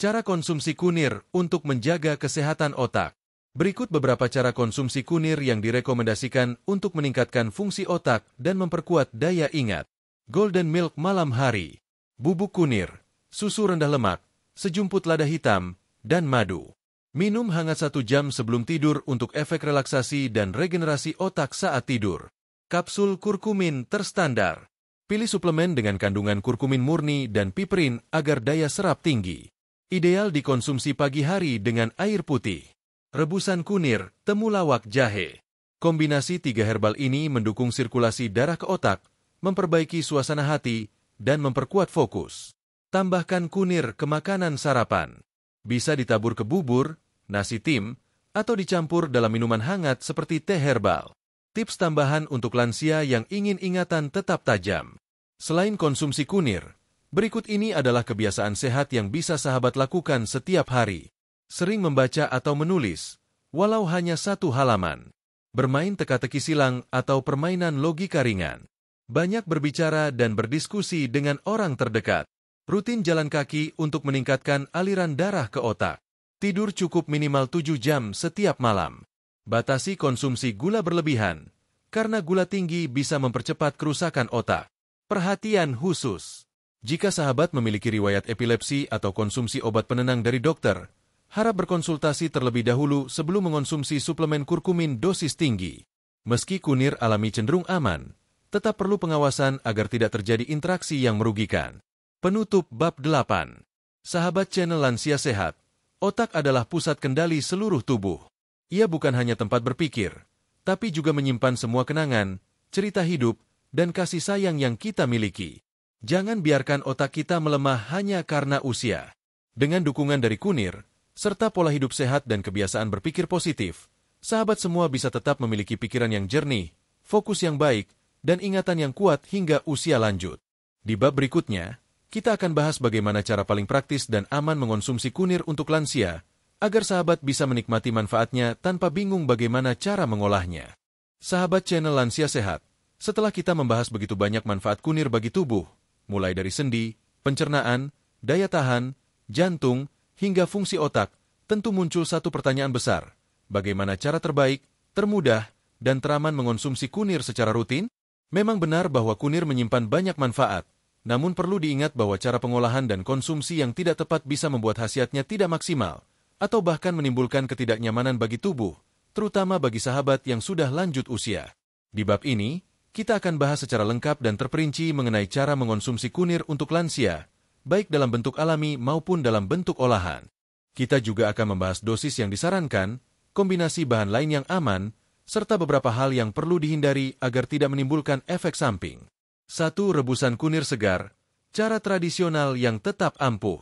Cara konsumsi kunir untuk menjaga kesehatan otak. Berikut beberapa cara konsumsi kunir yang direkomendasikan untuk meningkatkan fungsi otak dan memperkuat daya ingat. Golden milk malam hari, bubuk kunir, susu rendah lemak, sejumput lada hitam, dan madu. Minum hangat 1 jam sebelum tidur untuk efek relaksasi dan regenerasi otak saat tidur. Kapsul kurkumin terstandar. Pilih suplemen dengan kandungan kurkumin murni dan piperin agar daya serap tinggi. Ideal dikonsumsi pagi hari dengan air putih. Rebusan kunir, temulawak jahe. Kombinasi 3 herbal ini mendukung sirkulasi darah ke otak, memperbaiki suasana hati, dan memperkuat fokus. Tambahkan kunir ke makanan sarapan. Bisa ditabur ke bubur, nasi tim, atau dicampur dalam minuman hangat seperti teh herbal. Tips tambahan untuk lansia yang ingin ingatan tetap tajam. Selain konsumsi kunir, berikut ini adalah kebiasaan sehat yang bisa sahabat lakukan setiap hari. Sering membaca atau menulis, walau hanya 1 halaman. Bermain teka-teki silang atau permainan logika ringan. Banyak berbicara dan berdiskusi dengan orang terdekat. Rutin jalan kaki untuk meningkatkan aliran darah ke otak. Tidur cukup minimal 7 jam setiap malam. Batasi konsumsi gula berlebihan, karena gula tinggi bisa mempercepat kerusakan otak. Perhatian khusus. Jika sahabat memiliki riwayat epilepsi atau konsumsi obat penenang dari dokter, harap berkonsultasi terlebih dahulu sebelum mengonsumsi suplemen kurkumin dosis tinggi. Meski kunir alami cenderung aman, tetap perlu pengawasan agar tidak terjadi interaksi yang merugikan. Penutup bab 8. Sahabat channel Lansia Sehat, otak adalah pusat kendali seluruh tubuh. Ia bukan hanya tempat berpikir, tapi juga menyimpan semua kenangan, cerita hidup, dan kasih sayang yang kita miliki. Jangan biarkan otak kita melemah hanya karena usia. Dengan dukungan dari kunir, serta pola hidup sehat dan kebiasaan berpikir positif, sahabat semua bisa tetap memiliki pikiran yang jernih, fokus yang baik, dan ingatan yang kuat hingga usia lanjut. Di bab berikutnya, kita akan bahas bagaimana cara paling praktis dan aman mengonsumsi kunir untuk lansia, agar sahabat bisa menikmati manfaatnya tanpa bingung bagaimana cara mengolahnya. Sahabat channel Lansia Sehat, Setelah kita membahas begitu banyak manfaat kunir bagi tubuh, mulai dari sendi, pencernaan, daya tahan, jantung, hingga fungsi otak, tentu muncul satu pertanyaan besar. Bagaimana cara terbaik, termudah, dan teraman mengonsumsi kunir secara rutin? Memang benar bahwa kunir menyimpan banyak manfaat, namun perlu diingat bahwa cara pengolahan dan konsumsi yang tidak tepat bisa membuat khasiatnya tidak maksimal, atau bahkan menimbulkan ketidaknyamanan bagi tubuh, terutama bagi sahabat yang sudah lanjut usia. Di bab ini, kita akan bahas secara lengkap dan terperinci mengenai cara mengonsumsi kunir untuk lansia, baik dalam bentuk alami maupun dalam bentuk olahan. Kita juga akan membahas dosis yang disarankan, kombinasi bahan lain yang aman, serta beberapa hal yang perlu dihindari agar tidak menimbulkan efek samping. 1. Rebusan kunir segar, cara tradisional yang tetap ampuh.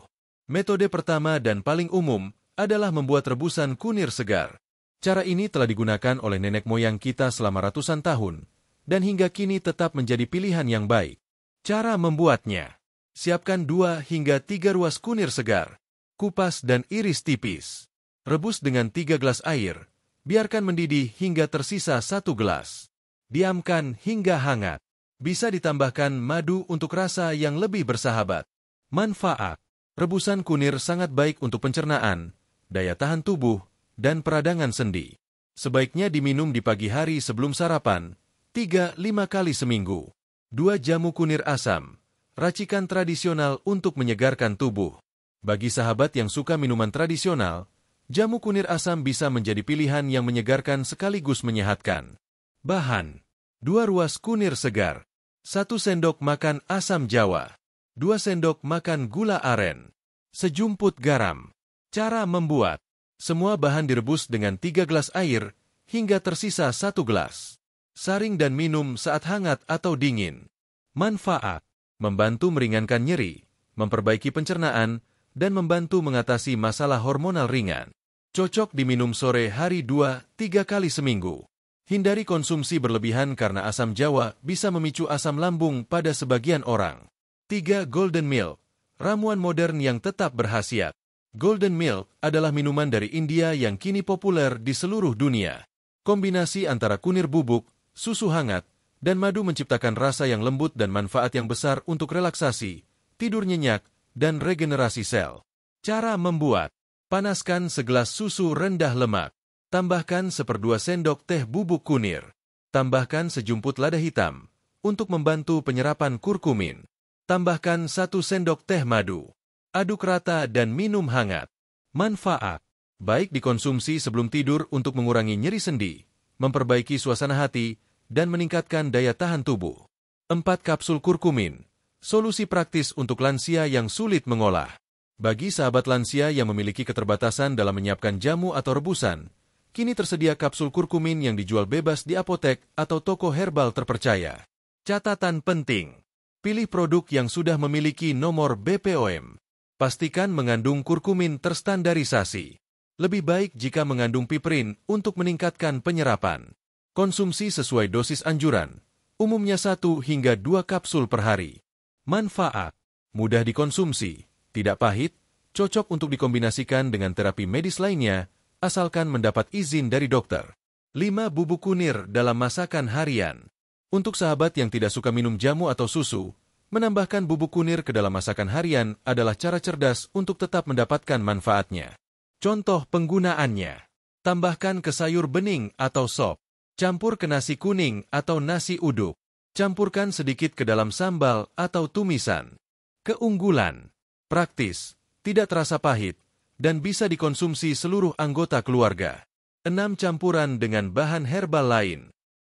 Metode pertama dan paling umum adalah membuat rebusan kunir segar. Cara ini telah digunakan oleh nenek moyang kita selama ratusan tahun, dan hingga kini tetap menjadi pilihan yang baik. Cara membuatnya: siapkan 2 hingga 3 ruas kunir segar, kupas dan iris tipis. Rebus dengan 3 gelas air, biarkan mendidih hingga tersisa 1 gelas. Diamkan hingga hangat. Bisa ditambahkan madu untuk rasa yang lebih bersahabat. Manfaat: rebusan kunir sangat baik untuk pencernaan, daya tahan tubuh, dan peradangan sendi. Sebaiknya diminum di pagi hari sebelum sarapan, 3-5 kali seminggu. 2 jamu kunir asam, racikan tradisional untuk menyegarkan tubuh. Bagi sahabat yang suka minuman tradisional, jamu kunir asam bisa menjadi pilihan yang menyegarkan sekaligus menyehatkan. Bahan: 2 ruas kunir segar, 1 sendok makan asam jawa, 2 sendok makan gula aren, sejumput garam. Cara membuat: semua bahan direbus dengan 3 gelas air hingga tersisa 1 gelas. Saring dan minum saat hangat atau dingin. Manfaat: membantu meringankan nyeri, memperbaiki pencernaan, dan membantu mengatasi masalah hormonal ringan. Cocok diminum sore hari 2-3 kali seminggu. Hindari konsumsi berlebihan karena asam jawa bisa memicu asam lambung pada sebagian orang. 3. Golden Milk, ramuan modern yang tetap berkhasiat. Golden Milk adalah minuman dari India yang kini populer di seluruh dunia. Kombinasi antara kunir bubuk, susu hangat, dan madu menciptakan rasa yang lembut dan manfaat yang besar untuk relaksasi, tidur nyenyak, dan regenerasi sel. Cara membuat: panaskan segelas susu rendah lemak. Tambahkan 1/2 sendok teh bubuk kunir. Tambahkan sejumput lada hitam untuk membantu penyerapan kurkumin. Tambahkan 1 sendok teh madu. Aduk rata dan minum hangat. Manfaat: baik dikonsumsi sebelum tidur untuk mengurangi nyeri sendi, memperbaiki suasana hati, dan meningkatkan daya tahan tubuh. 4. Kapsul kurkumin, solusi praktis untuk lansia yang sulit mengolah. Bagi sahabat lansia yang memiliki keterbatasan dalam menyiapkan jamu atau rebusan, kini tersedia kapsul kurkumin yang dijual bebas di apotek atau toko herbal terpercaya. Catatan penting: pilih produk yang sudah memiliki nomor BPOM. Pastikan mengandung kurkumin terstandarisasi. Lebih baik jika mengandung piperin untuk meningkatkan penyerapan. Konsumsi sesuai dosis anjuran, umumnya 1 hingga 2 kapsul per hari. Manfaat: mudah dikonsumsi, tidak pahit, cocok untuk dikombinasikan dengan terapi medis lainnya, asalkan mendapat izin dari dokter. 5. Bubuk kunir dalam masakan harian. Untuk sahabat yang tidak suka minum jamu atau susu, menambahkan bubuk kunir ke dalam masakan harian adalah cara cerdas untuk tetap mendapatkan manfaatnya. Contoh penggunaannya: tambahkan ke sayur bening atau sop. Campur ke nasi kuning atau nasi uduk. Campurkan sedikit ke dalam sambal atau tumisan. Keunggulan: praktis, tidak terasa pahit, dan bisa dikonsumsi seluruh anggota keluarga. 6. Campuran dengan bahan herbal lain.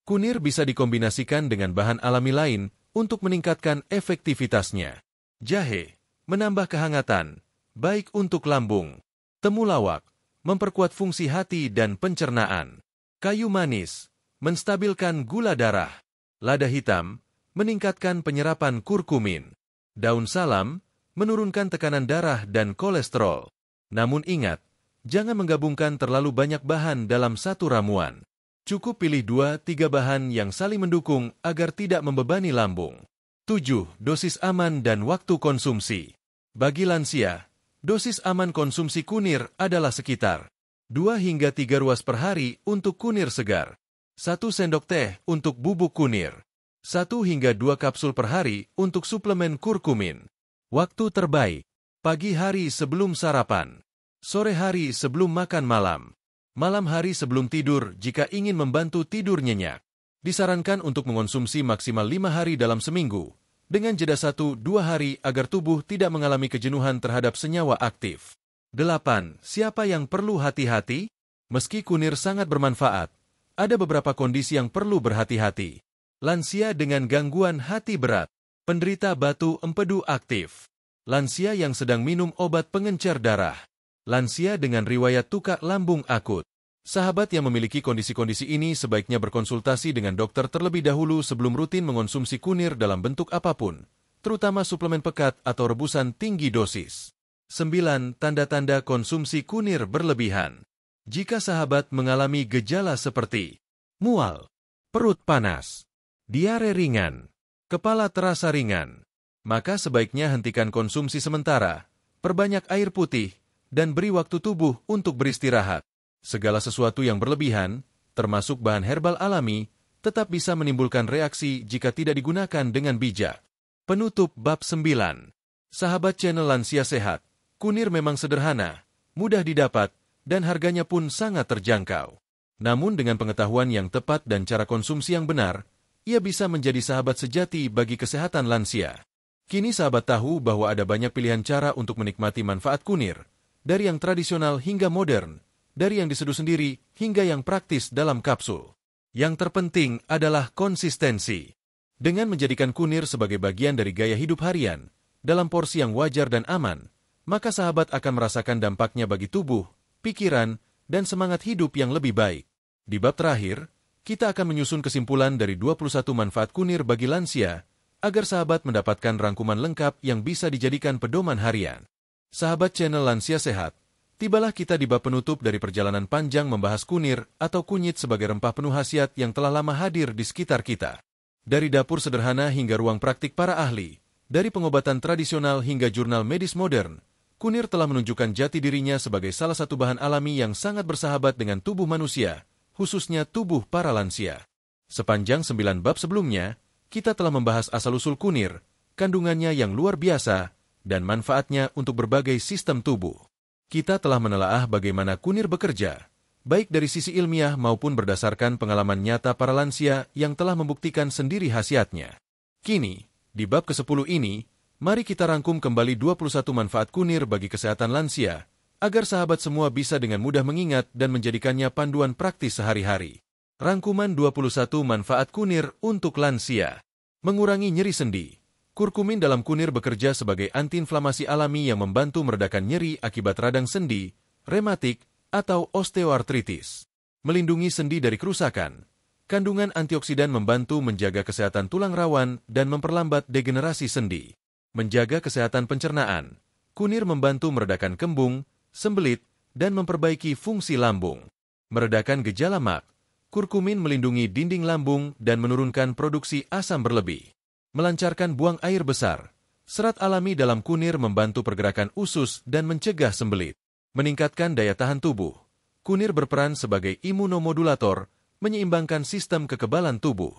Kunir bisa dikombinasikan dengan bahan alami lain untuk meningkatkan efektivitasnya. Jahe, menambah kehangatan, baik untuk lambung. Temulawak, memperkuat fungsi hati dan pencernaan. Kayu manis, menstabilkan gula darah. Lada hitam, meningkatkan penyerapan kurkumin. Daun salam, menurunkan tekanan darah dan kolesterol. Namun ingat, jangan menggabungkan terlalu banyak bahan dalam satu ramuan. Cukup pilih 2-3 bahan yang saling mendukung agar tidak membebani lambung. 7. Dosis aman dan waktu konsumsi. Bagi lansia, dosis aman konsumsi kunir adalah sekitar 2 hingga 3 ruas per hari untuk kunir segar. 1 sendok teh untuk bubuk kunir. 1 hingga 2 kapsul per hari untuk suplemen kurkumin. Waktu terbaik: pagi hari sebelum sarapan, sore hari sebelum makan malam, malam hari sebelum tidur jika ingin membantu tidur nyenyak. Disarankan untuk mengonsumsi maksimal 5 hari dalam seminggu, dengan jeda 1-2 hari agar tubuh tidak mengalami kejenuhan terhadap senyawa aktif. 8. Siapa yang perlu hati-hati? Meski kunir sangat bermanfaat, ada beberapa kondisi yang perlu berhati-hati. Lansia dengan gangguan hati berat, penderita batu empedu aktif, lansia yang sedang minum obat pengencer darah, lansia dengan riwayat tukak lambung akut. Sahabat yang memiliki kondisi-kondisi ini sebaiknya berkonsultasi dengan dokter terlebih dahulu sebelum rutin mengonsumsi kunir dalam bentuk apapun, terutama suplemen pekat atau rebusan tinggi dosis. 9. Tanda-tanda konsumsi kunir berlebihan. Jika sahabat mengalami gejala seperti mual, perut panas, diare ringan, kepala terasa ringan, maka sebaiknya hentikan konsumsi sementara, perbanyak air putih, dan beri waktu tubuh untuk beristirahat. Segala sesuatu yang berlebihan, termasuk bahan herbal alami, tetap bisa menimbulkan reaksi jika tidak digunakan dengan bijak. Penutup bab 9. Sahabat channel Lansia Sehat, kunir memang sederhana, mudah didapat, dan harganya pun sangat terjangkau. Namun dengan pengetahuan yang tepat dan cara konsumsi yang benar, ia bisa menjadi sahabat sejati bagi kesehatan lansia. Kini sahabat tahu bahwa ada banyak pilihan cara untuk menikmati manfaat kunir, dari yang tradisional hingga modern, dari yang diseduh sendiri hingga yang praktis dalam kapsul. Yang terpenting adalah konsistensi. Dengan menjadikan kunir sebagai bagian dari gaya hidup harian, dalam porsi yang wajar dan aman, maka sahabat akan merasakan dampaknya bagi tubuh, pikiran, dan semangat hidup yang lebih baik. Di bab terakhir, kita akan menyusun kesimpulan dari 21 manfaat kunir bagi lansia, agar sahabat mendapatkan rangkuman lengkap yang bisa dijadikan pedoman harian. Sahabat channel Lansia Sehat, tibalah kita di bab penutup dari perjalanan panjang membahas kunir atau kunyit sebagai rempah penuh khasiat yang telah lama hadir di sekitar kita. Dari dapur sederhana hingga ruang praktik para ahli, dari pengobatan tradisional hingga jurnal medis modern, kunir telah menunjukkan jati dirinya sebagai salah satu bahan alami yang sangat bersahabat dengan tubuh manusia, khususnya tubuh para lansia. Sepanjang 9 bab sebelumnya, kita telah membahas asal-usul kunir, kandungannya yang luar biasa, dan manfaatnya untuk berbagai sistem tubuh. Kita telah menelaah bagaimana kunir bekerja, baik dari sisi ilmiah maupun berdasarkan pengalaman nyata para lansia yang telah membuktikan sendiri khasiatnya. Kini, di bab ke-10 ini, mari kita rangkum kembali 21 manfaat kunir bagi kesehatan lansia, agar sahabat semua bisa dengan mudah mengingat dan menjadikannya panduan praktis sehari-hari. Rangkuman 21 manfaat kunir untuk lansia. Mengurangi nyeri sendi. Kurkumin dalam kunir bekerja sebagai antiinflamasi alami yang membantu meredakan nyeri akibat radang sendi, rematik, atau osteoartritis. Melindungi sendi dari kerusakan. Kandungan antioksidan membantu menjaga kesehatan tulang rawan dan memperlambat degenerasi sendi. Menjaga kesehatan pencernaan. Kunir membantu meredakan kembung, sembelit, dan memperbaiki fungsi lambung. Meredakan gejala MAG. Kurkumin melindungi dinding lambung dan menurunkan produksi asam berlebih. Melancarkan buang air besar. Serat alami dalam kunir membantu pergerakan usus dan mencegah sembelit. Meningkatkan daya tahan tubuh. Kunir berperan sebagai imunomodulator, menyeimbangkan sistem kekebalan tubuh.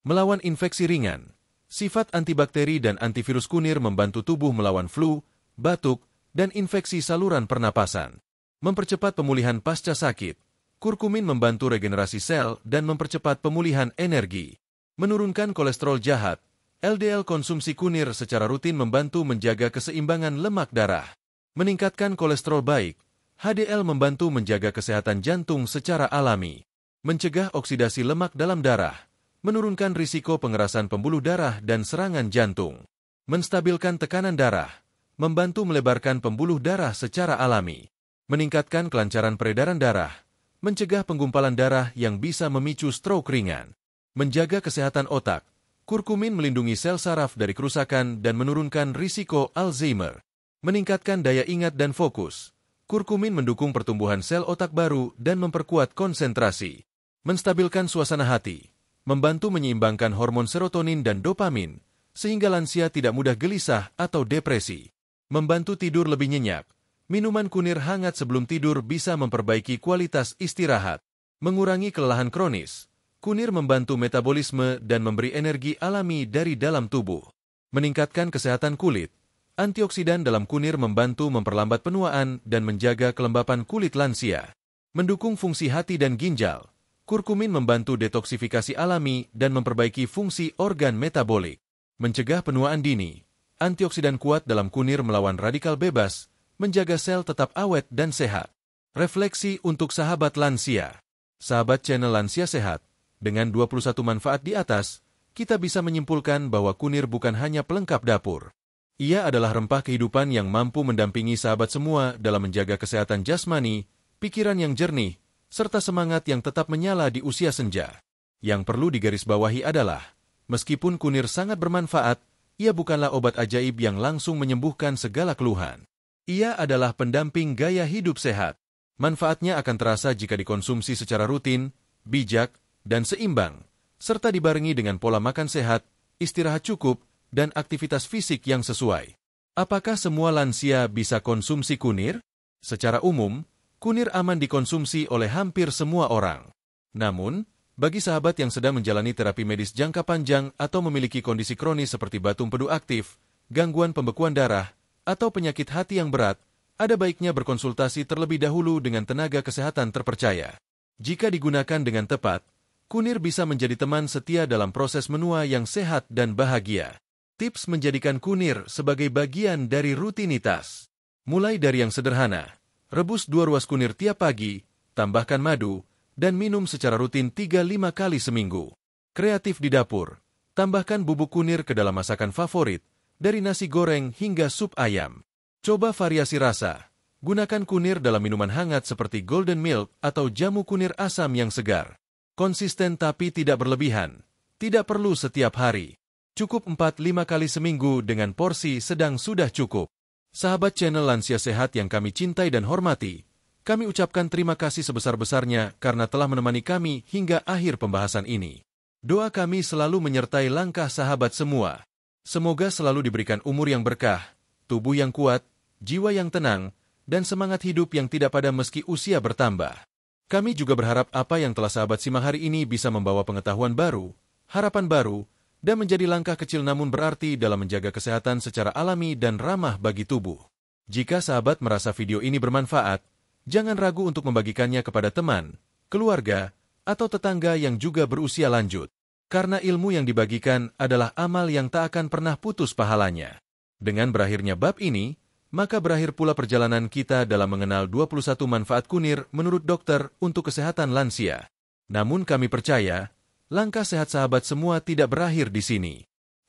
Melawan infeksi ringan. Sifat antibakteri dan antivirus kunir membantu tubuh melawan flu, batuk, dan infeksi saluran pernapasan. Mempercepat pemulihan pasca sakit. Kurkumin membantu regenerasi sel dan mempercepat pemulihan energi. Menurunkan kolesterol jahat. LDL konsumsi kunir secara rutin membantu menjaga keseimbangan lemak darah. Meningkatkan kolesterol baik. HDL membantu menjaga kesehatan jantung secara alami. Mencegah oksidasi lemak dalam darah. Menurunkan risiko pengerasan pembuluh darah dan serangan jantung. Menstabilkan tekanan darah. Membantu melebarkan pembuluh darah secara alami, meningkatkan kelancaran peredaran darah, mencegah penggumpalan darah yang bisa memicu stroke ringan, menjaga kesehatan otak. Kurkumin melindungi sel saraf dari kerusakan dan menurunkan risiko Alzheimer, meningkatkan daya ingat dan fokus. Kurkumin mendukung pertumbuhan sel otak baru dan memperkuat konsentrasi, menstabilkan suasana hati, membantu menyeimbangkan hormon serotonin dan dopamin, sehingga lansia tidak mudah gelisah atau depresi. Membantu tidur lebih nyenyak. Minuman kunir hangat sebelum tidur bisa memperbaiki kualitas istirahat. Mengurangi kelelahan kronis. Kunir membantu metabolisme dan memberi energi alami dari dalam tubuh. Meningkatkan kesehatan kulit. Antioksidan dalam kunir membantu memperlambat penuaan dan menjaga kelembapan kulit lansia. Mendukung fungsi hati dan ginjal. Kurkumin membantu detoksifikasi alami dan memperbaiki fungsi organ metabolik. Mencegah penuaan dini. Antioksidan kuat dalam kunir melawan radikal bebas, menjaga sel tetap awet dan sehat. Refleksi untuk sahabat lansia. Sahabat channel Lansia Sehat, dengan 21 manfaat di atas, kita bisa menyimpulkan bahwa kunir bukan hanya pelengkap dapur. Ia adalah rempah kehidupan yang mampu mendampingi sahabat semua dalam menjaga kesehatan jasmani, pikiran yang jernih, serta semangat yang tetap menyala di usia senja. Yang perlu digarisbawahi adalah, meskipun kunir sangat bermanfaat, ia bukanlah obat ajaib yang langsung menyembuhkan segala keluhan. Ia adalah pendamping gaya hidup sehat. Manfaatnya akan terasa jika dikonsumsi secara rutin, bijak, dan seimbang, serta dibarengi dengan pola makan sehat, istirahat cukup, dan aktivitas fisik yang sesuai. Apakah semua lansia bisa konsumsi kunir? Secara umum, kunir aman dikonsumsi oleh hampir semua orang. Namun, bagi sahabat yang sedang menjalani terapi medis jangka panjang atau memiliki kondisi kronis seperti batu empedu aktif, gangguan pembekuan darah, atau penyakit hati yang berat, ada baiknya berkonsultasi terlebih dahulu dengan tenaga kesehatan terpercaya. Jika digunakan dengan tepat, kunir bisa menjadi teman setia dalam proses menua yang sehat dan bahagia. Tips menjadikan kunir sebagai bagian dari rutinitas. Mulai dari yang sederhana, rebus 2 ruas kunir tiap pagi, tambahkan madu, dan minum secara rutin 3-5 kali seminggu. Kreatif di dapur, tambahkan bubuk kunir ke dalam masakan favorit, dari nasi goreng hingga sup ayam. Coba variasi rasa, gunakan kunir dalam minuman hangat seperti golden milk atau jamu kunir asam yang segar. Konsisten tapi tidak berlebihan, tidak perlu setiap hari. Cukup 4-5 kali seminggu dengan porsi sedang sudah cukup. Sahabat channel Lansia Sehat yang kami cintai dan hormati, kami ucapkan terima kasih sebesar-besarnya karena telah menemani kami hingga akhir pembahasan ini. Doa kami selalu menyertai langkah sahabat semua. Semoga selalu diberikan umur yang berkah, tubuh yang kuat, jiwa yang tenang, dan semangat hidup yang tidak padam meski usia bertambah. Kami juga berharap apa yang telah sahabat simak hari ini bisa membawa pengetahuan baru, harapan baru, dan menjadi langkah kecil namun berarti dalam menjaga kesehatan secara alami dan ramah bagi tubuh. Jika sahabat merasa video ini bermanfaat, jangan ragu untuk membagikannya kepada teman, keluarga, atau tetangga yang juga berusia lanjut. Karena ilmu yang dibagikan adalah amal yang tak akan pernah putus pahalanya. Dengan berakhirnya bab ini, maka berakhir pula perjalanan kita dalam mengenal 21 manfaat kunir menurut dokter untuk kesehatan lansia. Namun kami percaya, langkah sehat sahabat semua tidak berakhir di sini.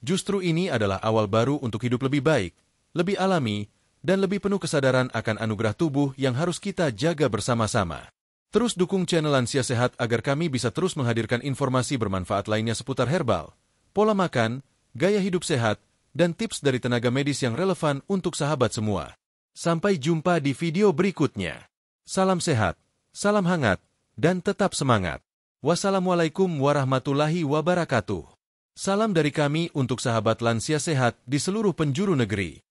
Justru ini adalah awal baru untuk hidup lebih baik, lebih alami, dan lebih penuh kesadaran akan anugerah tubuh yang harus kita jaga bersama-sama. Terus dukung channel Lansia Sehat agar kami bisa terus menghadirkan informasi bermanfaat lainnya seputar herbal, pola makan, gaya hidup sehat, dan tips dari tenaga medis yang relevan untuk sahabat semua. Sampai jumpa di video berikutnya. Salam sehat, salam hangat, dan tetap semangat. Wassalamualaikum warahmatullahi wabarakatuh. Salam dari kami untuk sahabat lansia sehat di seluruh penjuru negeri.